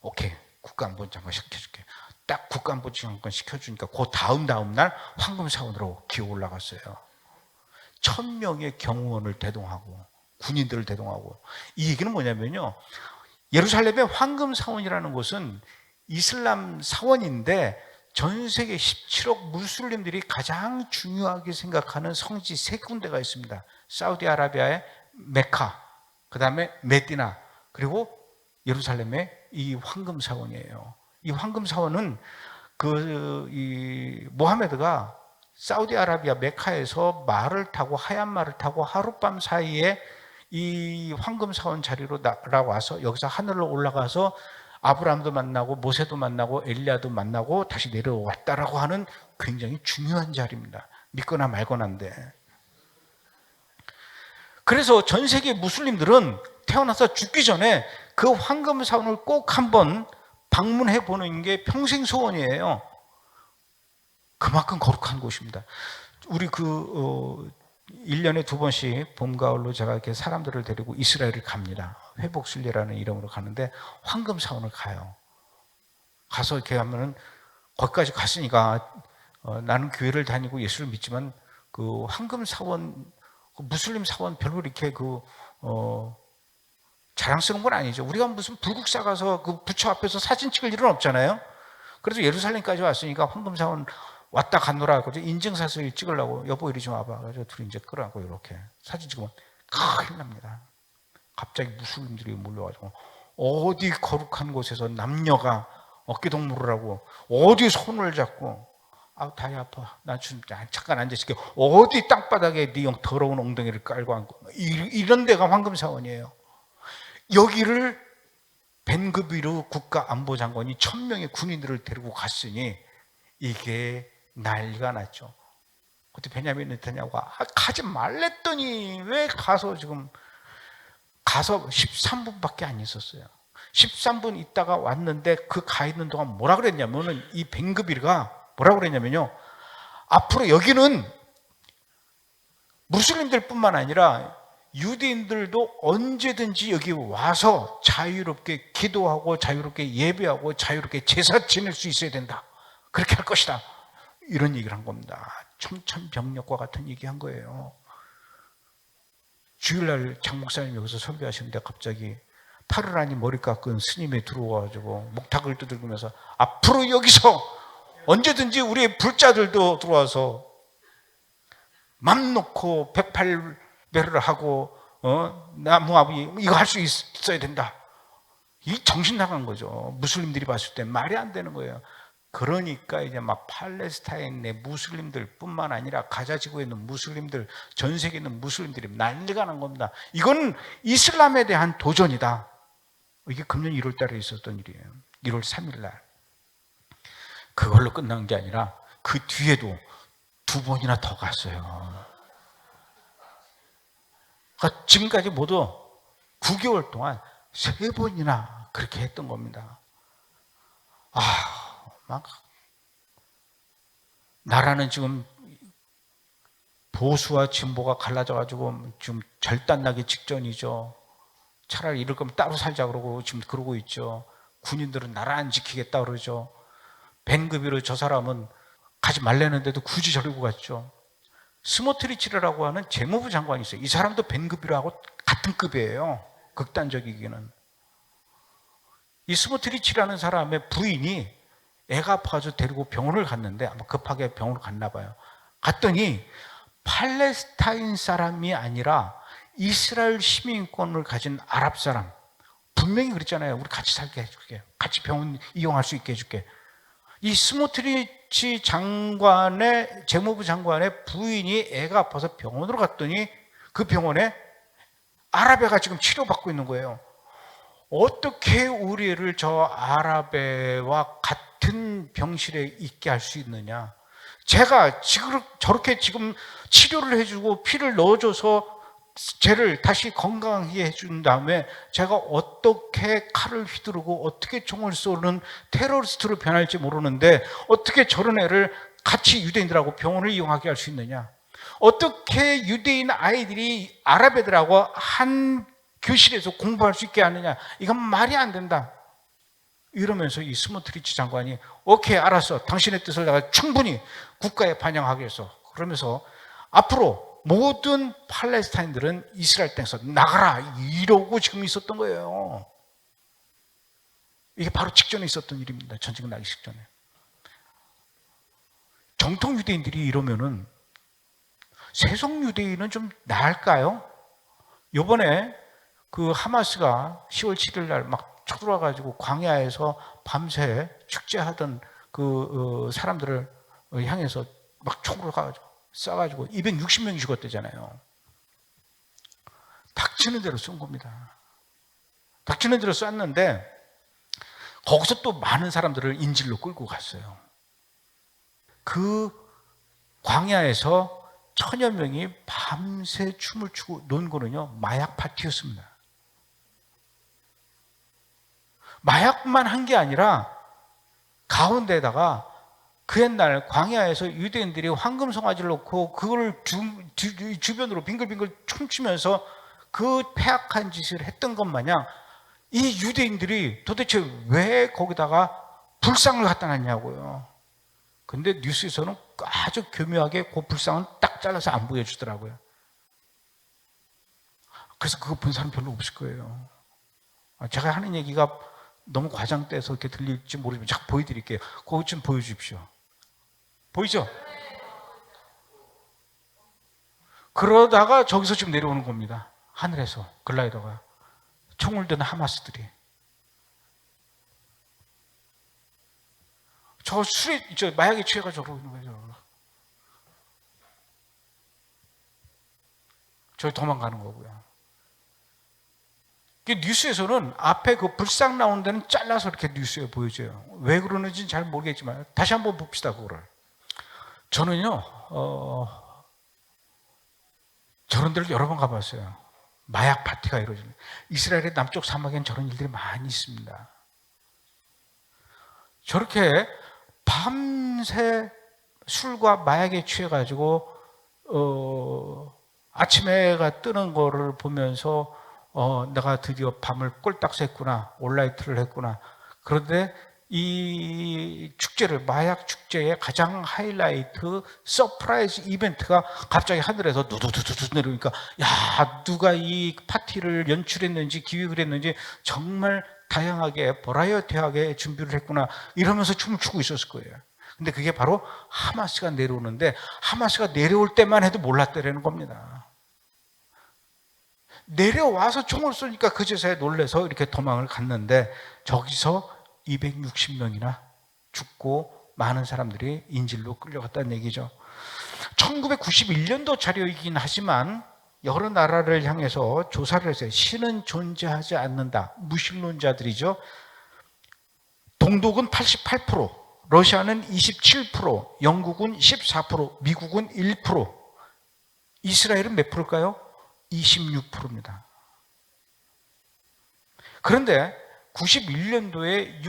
오케이. 국가안보장관 시켜줄게. 딱 국가안보장관 시켜주니까 그 다음 날 황금사원으로 기어 올라갔어요. 1000명의 경호원을 대동하고 군인들을 대동하고. 이 얘기는 뭐냐면요, 예루살렘의 황금사원이라는 곳은 이슬람 사원인데 전 세계 17억 무슬림들이 가장 중요하게 생각하는 성지 3군데가 있습니다. 사우디아라비아의 메카, 그 다음에 메디나, 그리고 예루살렘의 이 황금사원이에요. 이 황금사원은 이 모하메드가 사우디아라비아 메카에서 말을 타고, 하얀 말을 타고 하룻밤 사이에 이 황금사원 자리로 날아와서 여기서 하늘로 올라가서 아브라함도 만나고 모세도 만나고 엘리야도 만나고 다시 내려왔다라고 하는 굉장히 중요한 자리입니다. 믿거나 말거나인데. 그래서 전 세계 무슬림들은 태어나서 죽기 전에 그 황금사원을 꼭 한번 방문해 보는 게 평생 소원이에요. 그만큼 거룩한 곳입니다. 우리 1년에 2번씩 봄, 가을로 제가 이렇게 사람들을 데리고 이스라엘을 갑니다. 회복순례라는 이름으로 가는데 황금사원을 가요. 가서 이렇게 하면은 거기까지 갔으니까 나는 교회를 다니고 예수를 믿지만 그 황금사원, 그 무슬림 사원 별로 이렇게 자랑스러운 건 아니죠. 우리가 무슨 불국사 가서 그 부처 앞에서 사진 찍을 일은 없잖아요. 그래서 예루살렘까지 왔으니까 황금사원 왔다 갔노라 하고 인증사실 찍으려고 여보 이리 좀 와봐. 그래서 둘이 이제 끌어안고 이렇게 사진 찍으면 큰일 납니다. 갑자기 무슬림들이 몰려가지고 어디 거룩한 곳에서 남녀가 어깨동무를 하고 어디 손을 잡고 아우 다리 아파. 나 좀 잠깐 앉아있을게. 어디 땅바닥에 네 더러운 엉덩이를 깔고 앉고 이런 데가 황금사원이에요. 여기를 벤그비르 국가안보장관이 1000명의 군인들을 데리고 갔으니 이게 난리가 났죠. 그때 베냐민 네타냐후가 가지 말랬더니 왜 가서 13분밖에 안 있었어요. 13분 있다가 왔는데 그 가 있는 동안 뭐라 그랬냐면은 이 벤그비르가 뭐라 그랬냐면요, 앞으로 여기는 무슬림들 뿐만 아니라 유대인들도 언제든지 여기 와서 자유롭게 기도하고 자유롭게 예배하고 자유롭게 제사 지낼 수 있어야 된다. 그렇게 할 것이다. 이런 얘기를 한 겁니다. 청천벽력과 같은 얘기한 거예요. 주일날 장 목사님이 여기서 설교하시는데 갑자기 타르라니 머리 깎은 스님이 들어와가지고 목탁을 두들기면서 앞으로 여기서 언제든지 우리의 불자들도 들어와서 맘 놓고 108배를 하고 나무아비 이거 할 수 있어야 된다. 이 정신 나간 거죠. 무슬림들이 봤을 때 말이 안 되는 거예요. 그러니까 이제 막 팔레스타인 내 무슬림들 뿐만 아니라 가자 지구에 있는 무슬림들, 전 세계에 있는 무슬림들이 난리가 난 겁니다. 이건 이슬람에 대한 도전이다. 이게 금년 1월 달에 있었던 일이에요. 1월 3일 날. 그걸로 끝난 게 아니라 그 뒤에도 2번이나 더 갔어요. 그러니까 지금까지 모두 9개월 동안 3번이나 그렇게 했던 겁니다. 막 나라는 지금 보수와 진보가 갈라져가지고 지금 절단나기 직전이죠. 차라리 이럴 거면 따로 살자 그러고 지금 그러고 있죠. 군인들은 나라 안 지키겠다 그러죠. 벤그비르 저 사람은 가지 말라는데도 굳이 저러고 갔죠. 스모트리치라고 하는 재무부 장관이 있어요. 이 사람도 벤그비르하고 같은 급이에요. 극단적이기는. 이 스모트리치라는 사람의 부인이 애가 아파서 데리고 병원을 갔는데 아마 급하게 병원을 갔나 봐요. 갔더니 팔레스타인 사람이 아니라 이스라엘 시민권을 가진 아랍 사람, 분명히 그랬잖아요. 우리 같이 살게 해줄게. 같이 병원 이용할 수 있게 해줄게. 이 스모트리치 장관의 재무부 장관의 부인이 애가 아파서 병원으로 갔더니 그 병원에 아랍애가 지금 치료받고 있는 거예요. 어떻게 우리 애를 저 아랍애와 같은 병실에 있게 할 수 있느냐? 제가 저렇게 지금 치료를 해주고 피를 넣어줘서 쟤를 다시 건강하게 해준 다음에 제가 어떻게 칼을 휘두르고 어떻게 총을 쏘는 테러리스트로 변할지 모르는데 어떻게 저런 애를 같이 유대인들하고 병원을 이용하게 할 수 있느냐? 어떻게 유대인 아이들이 아랍 애들하고 한 교실에서 공부할 수 있게 하느냐? 이건 말이 안 된다. 이러면서 이 스모트리치 장관이 오케이 알았어. 당신의 뜻을 내가 충분히 국가에 반영하겠어. 그러면서 앞으로 모든 팔레스타인들은 이스라엘 땅에서 나가라 이러고 지금 있었던 거예요. 이게 바로 직전에 있었던 일입니다. 전쟁 나기 직전에. 정통 유대인들이 이러면은 세속 유대인은 좀 나을까요? 요번에 그 하마스가 10월 7일 날 막 쳐들어와가지고 광야에서 밤새 축제하던 그 사람들을 향해서 막 총으로 가가지고 쏴가지고 260명이 죽었대잖아요. 닥치는 대로 쏜 겁니다. 닥치는 대로 쐈는데 거기서 또 많은 사람들을 인질로 끌고 갔어요. 그 광야에서 1000여 명이 밤새 춤을 추고 논 거는요, 마약 파티였습니다. 마약만 한 게 아니라 가운데다가 그 옛날 광야에서 유대인들이 황금 송아지를 놓고 그걸 주변으로 빙글빙글 춤추면서 그 패악한 짓을 했던 것 마냥 이 유대인들이 도대체 왜 거기다가 불상을 갖다 놨냐고요. 근데 뉴스에서는 아주 교묘하게 그 불상은 딱 잘라서 안 보여주더라고요. 그래서 그거 본 사람 별로 없을 거예요. 제가 하는 얘기가 너무 과장돼서 이렇게 들릴지 모르지만 자꾸 보여드릴게요. 그거 좀 보여주십시오. 보이죠? 그러다가 저기서 지금 내려오는 겁니다. 하늘에서 글라이더가 총을 든 하마스들이. 저 마약에 취해가지고 저러고 있는 거죠. 저기 도망가는 거고요. 뉴스에서는 앞에 그 불상 나오는 데는 잘라서 이렇게 뉴스에 보여줘요. 왜 그러는지는 잘 모르겠지만 다시 한번 봅시다. 그거를. 저는요 저런 데를 여러 번 가봤어요. 마약 파티가 이루어지는 이스라엘의 남쪽 사막에는 저런 일들이 많이 있습니다. 저렇게 밤새 술과 마약에 취해가지고 아침에 해가 뜨는 거를 보면서 내가 드디어 밤을 꼴딱 샜구나, 올라이트를 했구나. 그런데 이 축제를, 마약 축제의 가장 하이라이트 서프라이즈 이벤트가 갑자기 하늘에서 누두두두두 내려오니까, 야, 누가 이 파티를 연출했는지 기획을 했는지 정말 다양하게 버라이어티하게 준비를 했구나, 이러면서 춤을 추고 있었을 거예요. 근데 그게 바로 하마스가 내려오는데, 하마스가 내려올 때만 해도 몰랐다라는 겁니다. 내려와서 총을 쏘니까 그제서야 놀래서 이렇게 도망을 갔는데, 저기서 260명이나 죽고 많은 사람들이 인질로 끌려갔다는 얘기죠. 1991년도 자료이긴 하지만 여러 나라를 향해서 조사를 했어요. 신은 존재하지 않는다. 무신론자들이죠. 동독은 88%, 러시아는 27%, 영국은 14%, 미국은 1%, 이스라엘은 몇 프로일까요? 26%입니다. 그런데 91년도에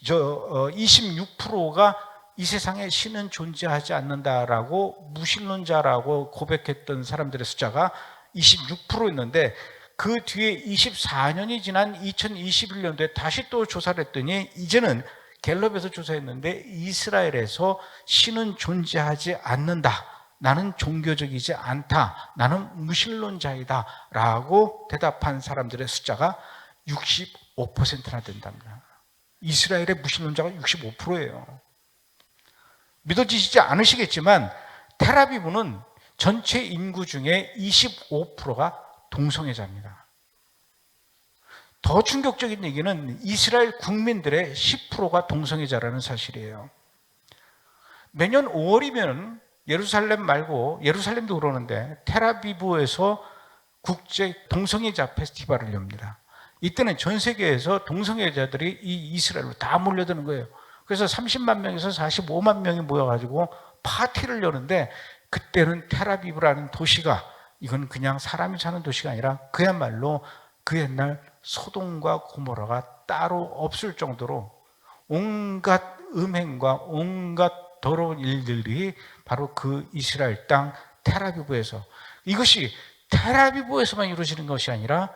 26%가 이 세상에 신은 존재하지 않는다라고 무신론자라고 고백했던 사람들의 숫자가 26%였는데, 그 뒤에 24년이 지난 2021년도에 다시 또 조사를 했더니, 이제는 갤럽에서 조사했는데 이스라엘에서 신은 존재하지 않는다, 나는 종교적이지 않다, 나는 무신론자이다 라고 대답한 사람들의 숫자가 65%나 된답니다. 이스라엘의 무신론자가 65%예요. 믿어지시지 않으시겠지만 텔아비브는 전체 인구 중에 25%가 동성애자입니다. 더 충격적인 얘기는 이스라엘 국민들의 10%가 동성애자라는 사실이에요. 매년 5월이면 예루살렘 말고, 예루살렘도 그러는데 텔아비브에서 국제 동성애자 페스티벌을 엽니다. 이때는 전 세계에서 동성애자들이 이 이스라엘로 다 몰려드는 거예요. 그래서 30만 명에서 45만 명이 모여가지고 파티를 여는데, 그때는 텔아비브라는 도시가, 이건 그냥 사람이 사는 도시가 아니라 그야말로 그 옛날 소돔과 고모라가 따로 없을 정도로 온갖 음행과 온갖 더러운 일들이 바로 그 이스라엘 땅 텔아비브에서, 이것이 텔아비브에서만 이루어지는 것이 아니라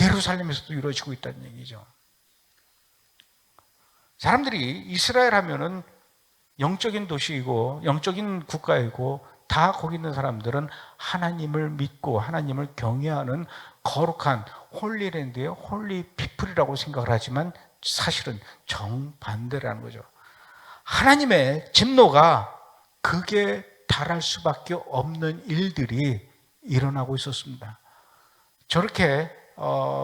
예루살렘에서도 이루어지고 있다는 얘기죠. 사람들이 이스라엘 하면은 영적인 도시이고 영적인 국가이고, 다 거기 있는 사람들은 하나님을 믿고 하나님을 경외하는 거룩한 홀리랜드의 홀리 피플이라고 생각을 하지만 사실은 정반대라는 거죠. 하나님의 진노가 극에 달할 수밖에 없는 일들이 일어나고 있었습니다. 저렇게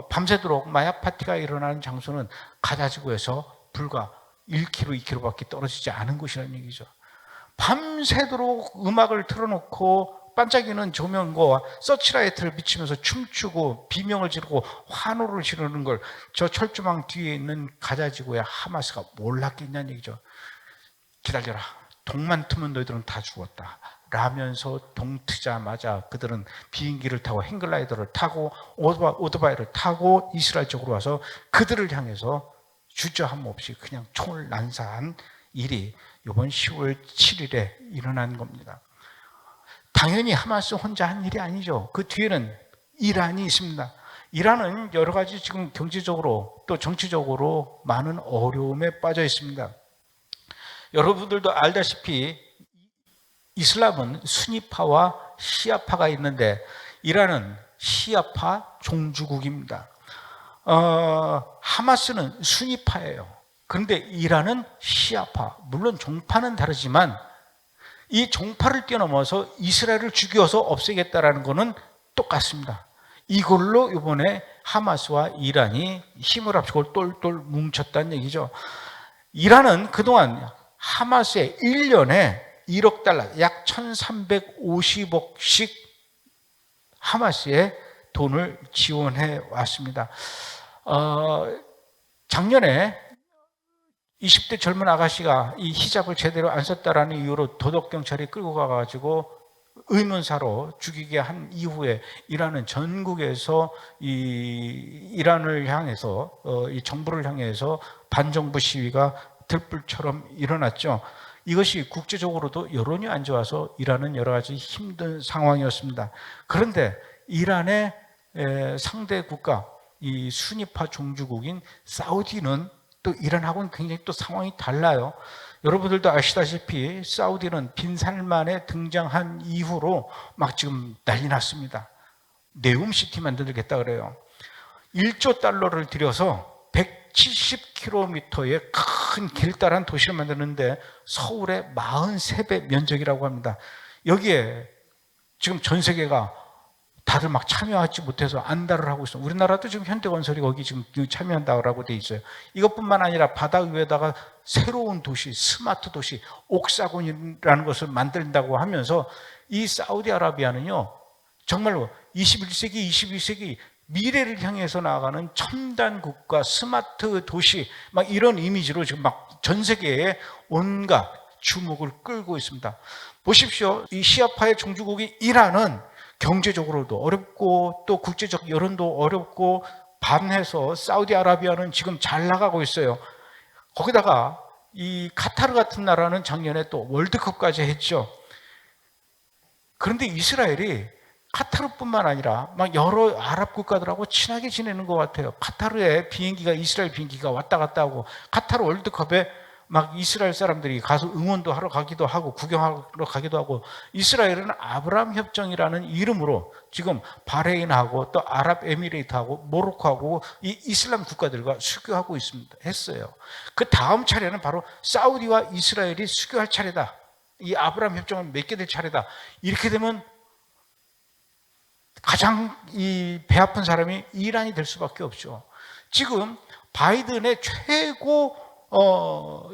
밤새도록 마약 파티가 일어나는 장소는 가자지구에서 불과 1km, 2km밖에 떨어지지 않은 곳이라는 얘기죠. 밤새도록 음악을 틀어놓고 반짝이는 조명과 서치라이트를 비치면서 춤추고 비명을 지르고 환호를 지르는 걸 저 철조망 뒤에 있는 가자지구의 하마스가 몰랐겠냐는 얘기죠. 기다려라, 동만 트면 너희들은 다 죽었다 라면서 동 트자마자 그들은 비행기를 타고 행글라이더를 타고 오토바이를 타고 이스라엘 쪽으로 와서 그들을 향해서 주저함 없이 그냥 총을 난사한 일이 이번 10월 7일에 일어난 겁니다. 당연히 하마스 혼자 한 일이 아니죠. 그 뒤에는 이란이 있습니다. 이란은 여러 가지 지금 경제적으로 또 정치적으로 많은 어려움에 빠져 있습니다. 여러분들도 알다시피 이슬람은 수니파와 시아파가 있는데, 이란은 시아파 종주국입니다. 하마스는 수니파예요. 그런데 이란은 시아파, 물론 종파는 다르지만 이 종파를 뛰어넘어서 이스라엘을 죽여서 없애겠다라는 것은 똑같습니다. 이걸로 이번에 하마스와 이란이 힘을 합치고 똘똘 뭉쳤다는 얘기죠. 이란은 그동안 하마스에 1년에 1억 달러, 약 1350억씩 하마스에 돈을 지원해 왔습니다. 작년에 20대 젊은 아가씨가 이 히잡을 제대로 안 썼다라는 이유로 도덕경찰이 끌고 가가지고 의문사로 죽이게 한 이후에 이란은 전국에서 이란을 향해서 이 정부를 향해서 반정부 시위가 들불처럼 일어났죠. 이것이 국제적으로도 여론이 안 좋아서 이란은 여러 가지 힘든 상황이었습니다. 그런데 이란의 상대 국가, 이 순위파 종주국인 사우디는 또 이란하고는 굉장히 또 상황이 달라요. 여러분들도 아시다시피 사우디는 빈살만에 등장한 이후로 막 지금 난리 났습니다. 네옴시티 만들겠다 그래요. 1조 달러를 들여서 170km의 큰 길다란 도시를 만드는데 서울의 43배 면적이라고 합니다. 여기에 지금 전 세계가 다들 막 참여하지 못해서 안달을 하고 있어요. 우리나라도 지금 현대건설이 거기 지금 참여한다고 돼 있어요. 이것뿐만 아니라 바다 위에다가 새로운 도시, 스마트 도시, 옥사곤이라는 것을 만든다고 하면서 이 사우디아라비아는요, 정말로 21세기, 22세기 미래를 향해서 나아가는 첨단 국가, 스마트 도시, 막 이런 이미지로 지금 막 전 세계에 온갖 주목을 끌고 있습니다. 보십시오. 이 시아파의 종주국이 이란은 경제적으로도 어렵고 또 국제적 여론도 어렵고 반해서 사우디아라비아는 지금 잘 나가고 있어요. 거기다가 이 카타르 같은 나라는 작년에 또 월드컵까지 했죠. 그런데 이스라엘이 카타르뿐만 아니라 막 여러 아랍 국가들하고 친하게 지내는 것 같아요. 카타르에 비행기가, 이스라엘 비행기가 왔다 갔다 하고, 카타르 월드컵에 막 이스라엘 사람들이 가서 응원도 하러 가기도 하고 구경하러 가기도 하고, 이스라엘은 아브라함 협정이라는 이름으로 지금 바레인하고 또 아랍에미레이트하고 모로코하고 이 이슬람 국가들과 수교하고 있습니다. 했어요. 그 다음 차례는 바로 사우디와 이스라엘이 수교할 차례다. 이 아브라함 협정을 맺게 될 차례다. 이렇게 되면 가장 이 배 아픈 사람이 이란이 될 수밖에 없죠. 지금 바이든의 최고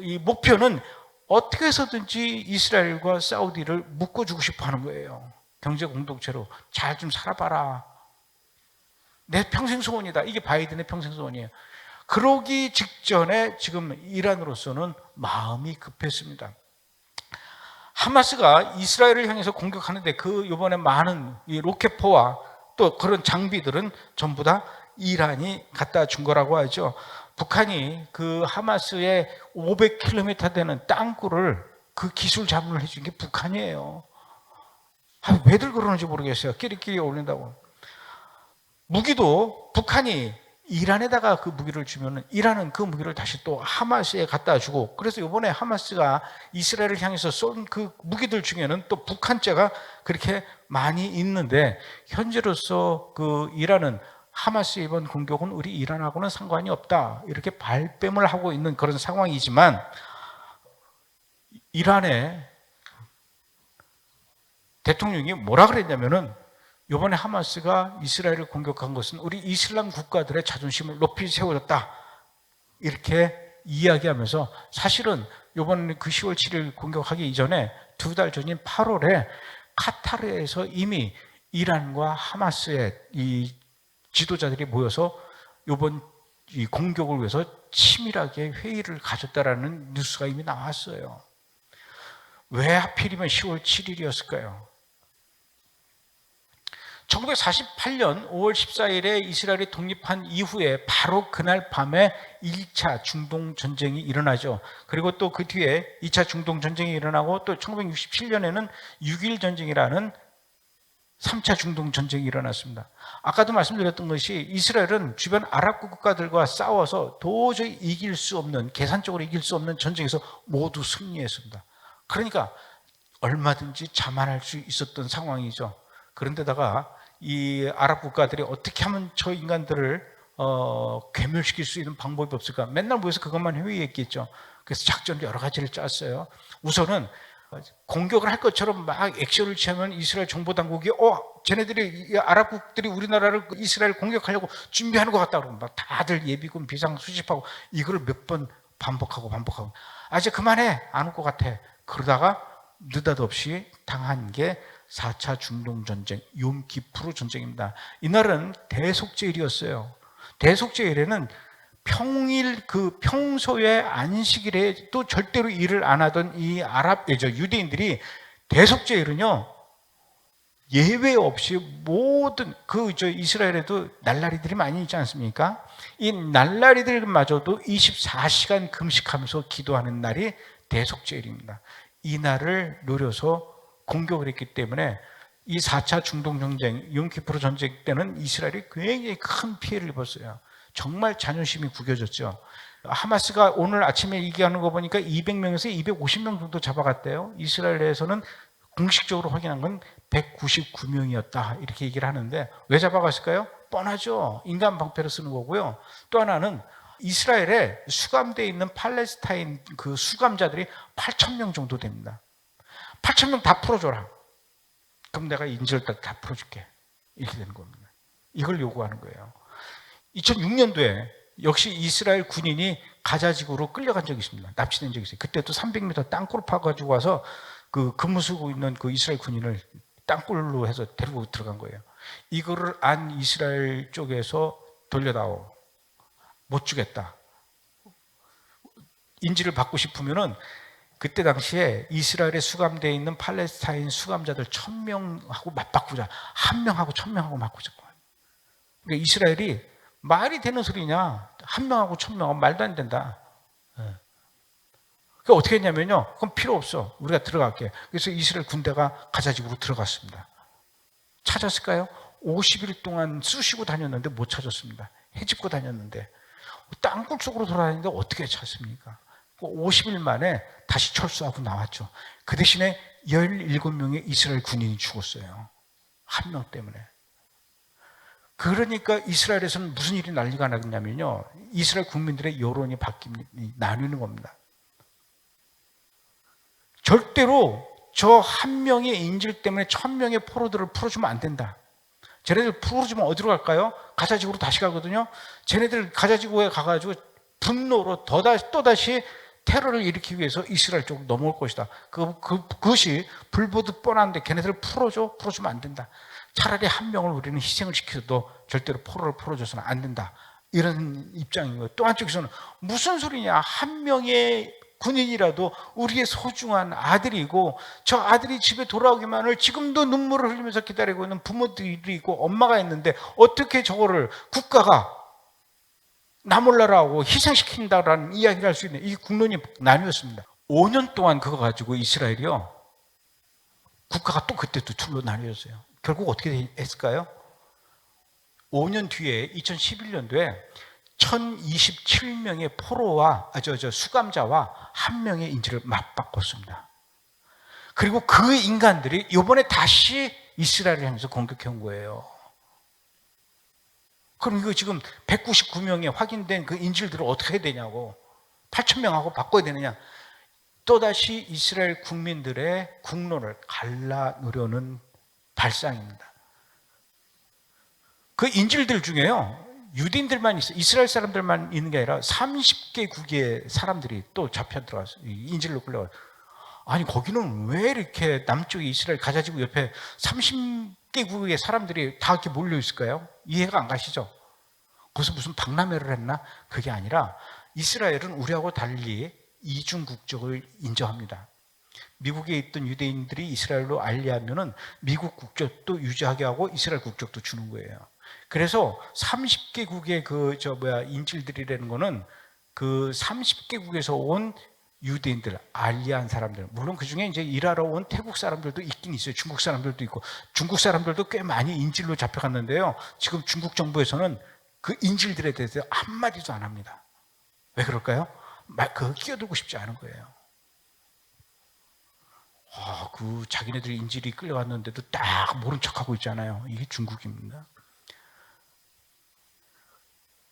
이 목표는 어떻게 해서든지 이스라엘과 사우디를 묶어주고 싶어 하는 거예요. 경제 공동체로 잘 좀 살아봐라. 내 평생 소원이다. 이게 바이든의 평생 소원이에요. 그러기 직전에 지금 이란으로서는 마음이 급했습니다. 하마스가 이스라엘을 향해서 공격하는데 그 이번에 많은 이 로켓포와 또 그런 장비들은 전부 다 이란이 갖다 준 거라고 하죠. 북한이 그 하마스의 500km 되는 땅굴을 그 기술 자문을 해준 게 북한이에요. 왜들 그러는지 모르겠어요. 끼리끼리 올린다고. 무기도 북한이 이란에다가 그 무기를 주면은 이란은 그 무기를 다시 또 하마스에 갖다 주고, 그래서 이번에 하마스가 이스라엘을 향해서 쏜 그 무기들 중에는 또 북한제가 그렇게 많이 있는데, 현재로서 그 이란은 하마스의 이번 공격은 우리 이란하고는 상관이 없다, 이렇게 발뺌을 하고 있는 그런 상황이지만, 이란의 대통령이 뭐라 그랬냐면은, 이번에 하마스가 이스라엘을 공격한 것은 우리 이슬람 국가들의 자존심을 높이 세워줬다, 이렇게 이야기하면서, 사실은 이번 그 10월 7일 공격하기 이전에 2달 전인 8월에 카타르에서 이미 이란과 하마스의 이 지도자들이 모여서 이번 이 공격을 위해서 치밀하게 회의를 가졌다라는 뉴스가 이미 나왔어요. 왜 하필이면 10월 7일이었을까요? 1948년 5월 14일에 이스라엘이 독립한 이후에 바로 그날 밤에 1차 중동전쟁이 일어나죠. 그리고 또 그 뒤에 2차 중동전쟁이 일어나고, 또 1967년에는 6.1 전쟁이라는 3차 중동전쟁이 일어났습니다. 아까도 말씀드렸던 것이, 이스라엘은 주변 아랍 국가들과 싸워서 도저히 이길 수 없는, 계산적으로 이길 수 없는 전쟁에서 모두 승리했습니다. 그러니까 얼마든지 자만할 수 있었던 상황이죠. 그런데다가 이 아랍 국가들이 어떻게 하면 저 인간들을 괴멸시킬 수 있는 방법이 없을까? 맨날 모여서 그것만 회의했겠죠. 그래서 작전을 여러 가지를 짰어요. 우선은 공격을 할 것처럼 막 액션을 취하면 이스라엘 정보당국이 쟤네들이, 아랍국들이 우리나라를, 이스라엘 공격하려고 준비하는 것 같다 그러고 막 다들 예비군 비상 수집하고, 이걸 몇 번 반복하고 이제 그만해, 안 올 것 같아. 그러다가 느닷없이 당한 게 4차 중동전쟁, 욤키푸르 전쟁입니다. 이날은 대속죄일이었어요. 대속죄일에는 평소에 안식일에 또 절대로 일을 안 하던 이 유대인들이 대속죄일은요, 예외 없이 모든 이스라엘에도 날라리들이 많이 있지 않습니까? 이 날라리들마저도 24시간 금식하면서 기도하는 날이 대속죄일입니다. 이날을 노려서 공격을 했기 때문에 이 4차 중동전쟁, 욤키푸르 전쟁 때는 이스라엘이 굉장히 큰 피해를 입었어요. 정말 자존심이 구겨졌죠. 하마스가 오늘 아침에 얘기하는 거 보니까 200명에서 250명 정도 잡아갔대요. 이스라엘 내에서는 공식적으로 확인한 건 199명이었다 이렇게 얘기를 하는데 왜 잡아갔을까요? 뻔하죠. 인간 방패를 쓰는 거고요. 또 하나는 이스라엘에 수감되어 있는 팔레스타인 그 수감자들이 8,000명 정도 됩니다. 8,000명 다 풀어줘라. 그럼 내가 인질을 다 풀어줄게. 이렇게 되는 겁니다. 이걸 요구하는 거예요. 2006년도에 역시 이스라엘 군인이 가자지구로 끌려간 적이 있습니다. 납치된 적이 있어요. 그때도 300m 땅굴 파가지고 와서 그 근무 쓰고 있는 그 이스라엘 군인을 땅굴로 해서 데리고 들어간 거예요. 이거를 안 이스라엘 쪽에서 돌려다오. 못 주겠다. 인질을 받고 싶으면은 그때 당시에 이스라엘에 수감되어 있는 팔레스타인 수감자들 1,000명하고 맞바꾸자. 1명하고 1,000명하고 맞바꾸자. 그러니까 이스라엘이 말이 되는 소리냐. 1명하고 1,000명하고 말도 안 된다. 그러니까 어떻게 했냐면요. 그럼 필요 없어. 우리가 들어갈게. 그래서 이스라엘 군대가 가자지구로 들어갔습니다. 찾았을까요? 50일 동안 쑤시고 다녔는데 못 찾았습니다. 헤집고 다녔는데. 땅굴 속으로 돌아다니는데 어떻게 찾습니까? 50일 만에 다시 철수하고 나왔죠. 그 대신에 17명의 이스라엘 군인이 죽었어요. 1명 때문에. 그러니까 이스라엘에서는 무슨 일이 난리가 나겠냐면요. 이스라엘 국민들의 여론이 나뉘는 겁니다. 절대로 저 1명의 인질 때문에 1,000명의 포로들을 풀어주면 안 된다. 쟤네들 풀어주면 어디로 갈까요? 가자지구로 다시 가거든요. 쟤네들 가자지구에 가가지고 분노로 또다시 테러를 일으키기 위해서 이스라엘 쪽으로 넘어올 것이다. 그것이 불보듯 뻔한데 걔네들을 풀어주면 안 된다. 차라리 1명을 우리는 희생을 시켜도 절대로 포로를 풀어줘서는 안 된다. 이런 입장인 거예요. 또 한쪽에서는 무슨 소리냐. 1명의 군인이라도 우리의 소중한 아들이고 저 아들이 집에 돌아오기만을 지금도 눈물을 흘리면서 기다리고 있는 부모들이 있고 엄마가 있는데 어떻게 저거를 국가가 나 몰라라고 희생시킨다라는 이야기를 할 수 있는 이 국론이 나뉘었습니다. 5년 동안 그거 가지고 이스라엘이요. 국가가 또 그때 또 둘로 나뉘었어요. 결국 어떻게 했을까요? 5년 뒤에 2011년도에 1,027명의 포로와 수감자와 1명의 인질을 맞바꿨습니다. 그리고 그 인간들이 이번에 다시 이스라엘을 향해서 공격해 온 거예요. 그럼 이거 지금 199명의 확인된 그 인질들을 어떻게 해야 되냐고. 8,000명하고 바꿔야 되느냐. 또다시 이스라엘 국민들의 국론을 갈라놓으려는 발상입니다. 그 인질들 중에요. 유대인들만 있어. 이스라엘 사람들만 있는 게 아니라 30개국의 사람들이 또 잡혀 들어갔어요. 인질로 끌려가요. 아니 거기는 왜 이렇게 남쪽에 이스라엘 가자지구 옆에 30개국의 사람들이 다 이렇게 몰려 있을까요? 이해가 안 가시죠? 거기서 무슨 박람회를 했나? 그게 아니라 이스라엘은 우리하고 달리 이중 국적을 인정합니다. 미국에 있던 유대인들이 이스라엘로 알리하면은 미국 국적도 유지하게 하고 이스라엘 국적도 주는 거예요. 그래서 30개국의 인질들이라는 거는 그 30개국에서 온 유대인들, 알리한 사람들, 물론 그 중에 이제 일하러 온 태국 사람들도 있긴 있어요. 중국 사람들도 있고, 중국 사람들도 꽤 많이 인질로 잡혀갔는데요. 지금 중국 정부에서는 그 인질들에 대해서 한마디도 안 합니다. 왜 그럴까요? 끼어들고 싶지 않은 거예요. 자기네들이 인질이 끌려갔는데도 딱 모른 척하고 있잖아요. 이게 중국입니다.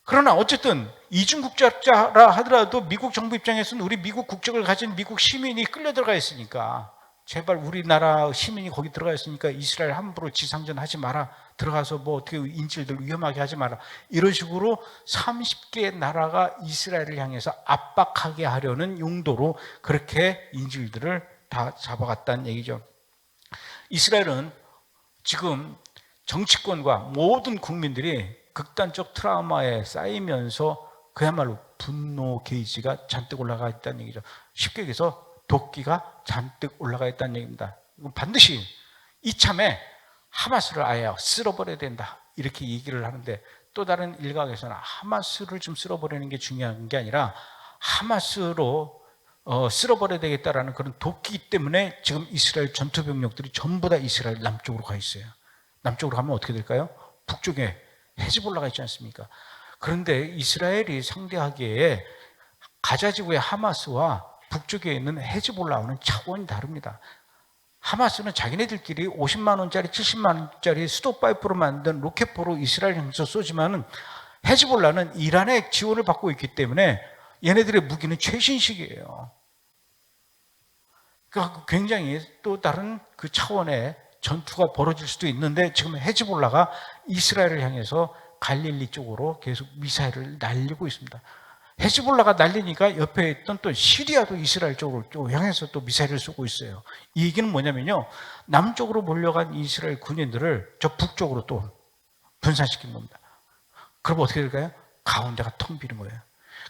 그러나 어쨌든 이중국적자라 하더라도 미국 정부 입장에서는 우리 미국 국적을 가진 미국 시민이 끌려 들어가 있으니까 제발 우리나라 시민이 거기 들어가 있으니까 이스라엘 함부로 지상전하지 마라. 들어가서 어떻게 인질들 위험하게 하지 마라. 이런 식으로 30개의 나라가 이스라엘을 향해서 압박하게 하려는 용도로 그렇게 인질들을 다 잡아갔다는 얘기죠. 이스라엘은 지금 정치권과 모든 국민들이 극단적 트라우마에 쌓이면서 그야말로 분노 게이지가 잔뜩 올라가 있다는 얘기죠. 쉽게 얘기해서 도끼가 잔뜩 올라가 있다는 얘기입니다. 반드시 이참에 하마스를 아예 쓸어버려야 된다. 이렇게 얘기를 하는데 또 다른 일각에서는 하마스를 좀 쓸어버리는 게 중요한 게 아니라 하마스로 쓸어버려야 되겠다라는 그런 도끼 때문에 지금 이스라엘 전투 병력들이 전부 다 이스라엘 남쪽으로 가 있어요. 남쪽으로 가면 어떻게 될까요? 북쪽에 헤즈볼라가 있지 않습니까? 그런데 이스라엘이 상대하기에 가자 지구의 하마스와 북쪽에 있는 헤즈볼라와는 차원이 다릅니다. 하마스는 자기네들끼리 50만 원짜리 70만 원짜리 수도 파이프로 만든 로켓포로 이스라엘 향해서 쏘지만은 헤즈볼라는 이란의 지원을 받고 있기 때문에 얘네들의 무기는 최신식이에요. 그러니까 굉장히 또 다른 그 차원의 전투가 벌어질 수도 있는데 지금 헤즈볼라가 이스라엘을 향해서 갈릴리 쪽으로 계속 미사일을 날리고 있습니다. 헤즈볼라가 날리니까 옆에 있던 또 시리아도 이스라엘 쪽으로 또 향해서 또 미사일을 쏘고 있어요. 이 얘기는 뭐냐면요, 남쪽으로 몰려간 이스라엘 군인들을 저 북쪽으로 또 분산시킨 겁니다. 그럼 어떻게 될까요? 가운데가 텅 비는 거예요.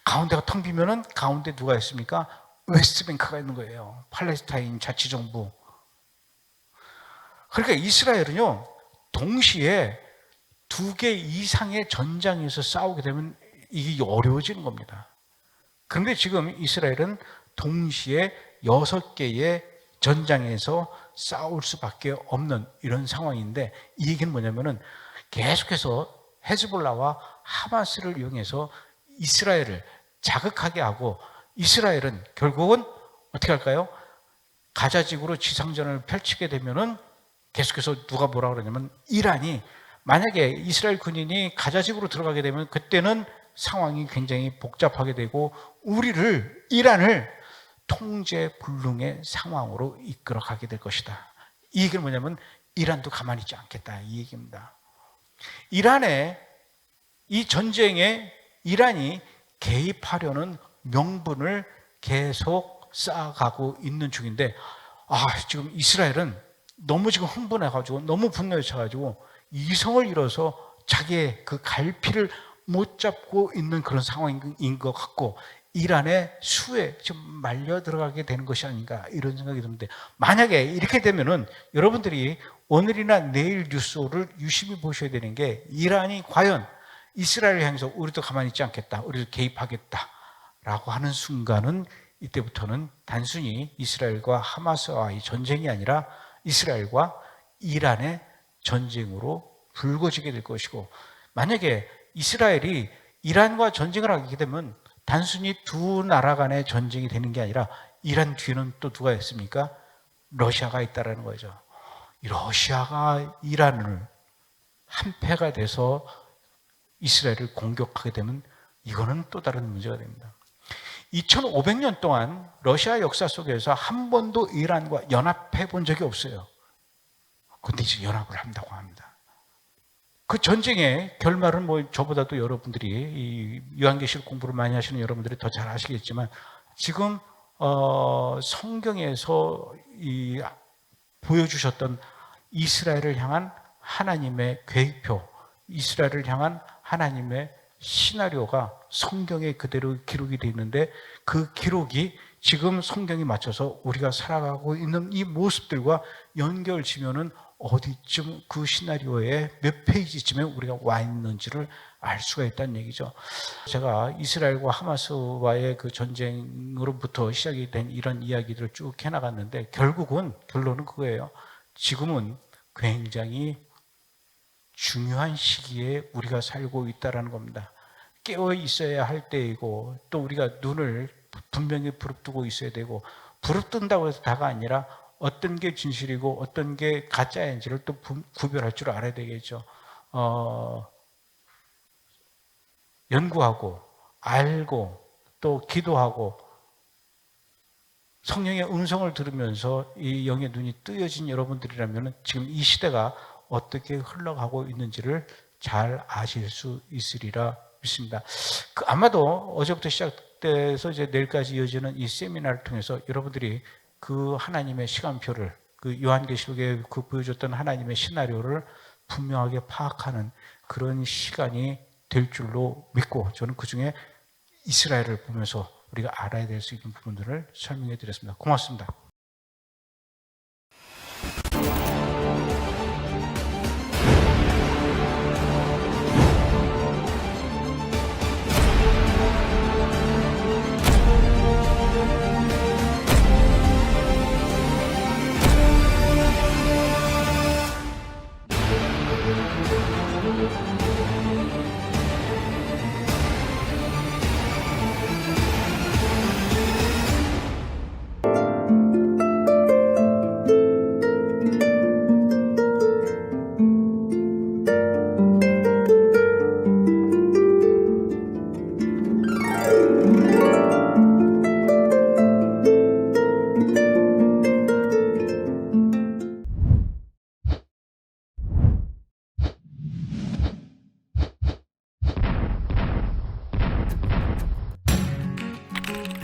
가운데가 텅 비면은 가운데 누가 있습니까? 웨스트뱅크가 있는 거예요. 팔레스타인 자치정부. 그러니까 이스라엘은요, 동시에 2개 이상의 전장에서 싸우게 되면 이게 어려워지는 겁니다. 그런데 지금 이스라엘은 동시에 6개의 전장에서 싸울 수밖에 없는 이런 상황인데, 이 얘기는 뭐냐면은 계속해서 헤즈볼라와 하마스를 이용해서 이스라엘을 자극하게 하고, 이스라엘은 결국은 어떻게 할까요? 가자지구로 지상전을 펼치게 되면은 계속해서 누가 뭐라 그러냐면, 이란이 만약에 이스라엘 군인이 가자지구로 들어가게 되면 그때는 상황이 굉장히 복잡하게 되고 이란을 통제불능의 상황으로 이끌어가게 될 것이다. 이 얘기는 뭐냐면 이란도 가만히 있지 않겠다, 이 얘기입니다. 이란의 이 전쟁에 이란이 개입하려는 명분을 계속 쌓아가고 있는 중인데, 지금 이스라엘은 너무 지금 흥분해가지고 너무 분노에 차가지고 이성을 잃어서 자기의 그 갈피를 못 잡고 있는 그런 상황인 것 같고, 이란의 수에 좀 말려 들어가게 되는 것이 아닌가, 이런 생각이 드는데, 만약에 이렇게 되면은 여러분들이 오늘이나 내일 뉴스를 유심히 보셔야 되는 게, 이란이 과연 이스라엘을 향해서 우리도 가만히 있지 않겠다, 우리도 개입하겠다라고 하는 순간은, 이때부터는 단순히 이스라엘과 하마스와의 전쟁이 아니라 이스라엘과 이란의 전쟁으로 불거지게 될 것이고, 만약에 이스라엘이 이란과 전쟁을 하게 되면 단순히 두 나라 간의 전쟁이 되는 게 아니라 이란 뒤에는 또 누가 있습니까? 러시아가 있다는 거죠. 러시아가 이란을 한패가 돼서 이스라엘을 공격하게 되면 이거는 또 다른 문제가 됩니다. 2500년 동안 러시아 역사 속에서 한 번도 이란과 연합해 본 적이 없어요. 그런데 이제 연합을 한다고 합니다. 그 전쟁의 결말은 뭐 저보다도 여러분들이 이 요한계시록 공부를 많이 하시는 여러분들이 더 잘 아시겠지만, 지금 성경에서 보여주셨던 이스라엘을 향한 하나님의 계획표, 이스라엘을 향한 하나님의 시나리오가 성경에 그대로 기록이 되어 있는데, 그 기록이 지금 성경에 맞춰서 우리가 살아가고 있는 이 모습들과 연결지면은 어디쯤 그 시나리오의 몇 페이지쯤에 우리가 와 있는지를 알 수가 있다는 얘기죠. 제가 이스라엘과 하마스와의 그 전쟁으로부터 시작이 된 이런 이야기들을 쭉 해나갔는데, 결론은 그거예요. 지금은 굉장히 중요한 시기에 우리가 살고 있다는 겁니다. 깨어 있어야 할 때이고, 또 우리가 눈을 분명히 부릅뜨고 있어야 되고, 부릅뜬다고 해서 다가 아니라 어떤 게 진실이고 어떤 게 가짜인지를 또 구별할 줄 알아야 되겠죠. 연구하고 알고 또 기도하고 성령의 음성을 들으면서 이 영의 눈이 뜨여진 여러분들이라면 지금 이 시대가 어떻게 흘러가고 있는지를 잘 아실 수 있으리라 믿습니다. 아마도 어제부터 시작돼서 이제 내일까지 이어지는 이 세미나를 통해서 여러분들이 그 하나님의 시간표를, 그 요한계시록에 그 보여줬던 하나님의 시나리오를 분명하게 파악하는 그런 시간이 될 줄로 믿고, 저는 그 중에 이스라엘을 보면서 우리가 알아야 될 수 있는 부분들을 설명해 드렸습니다. 고맙습니다. you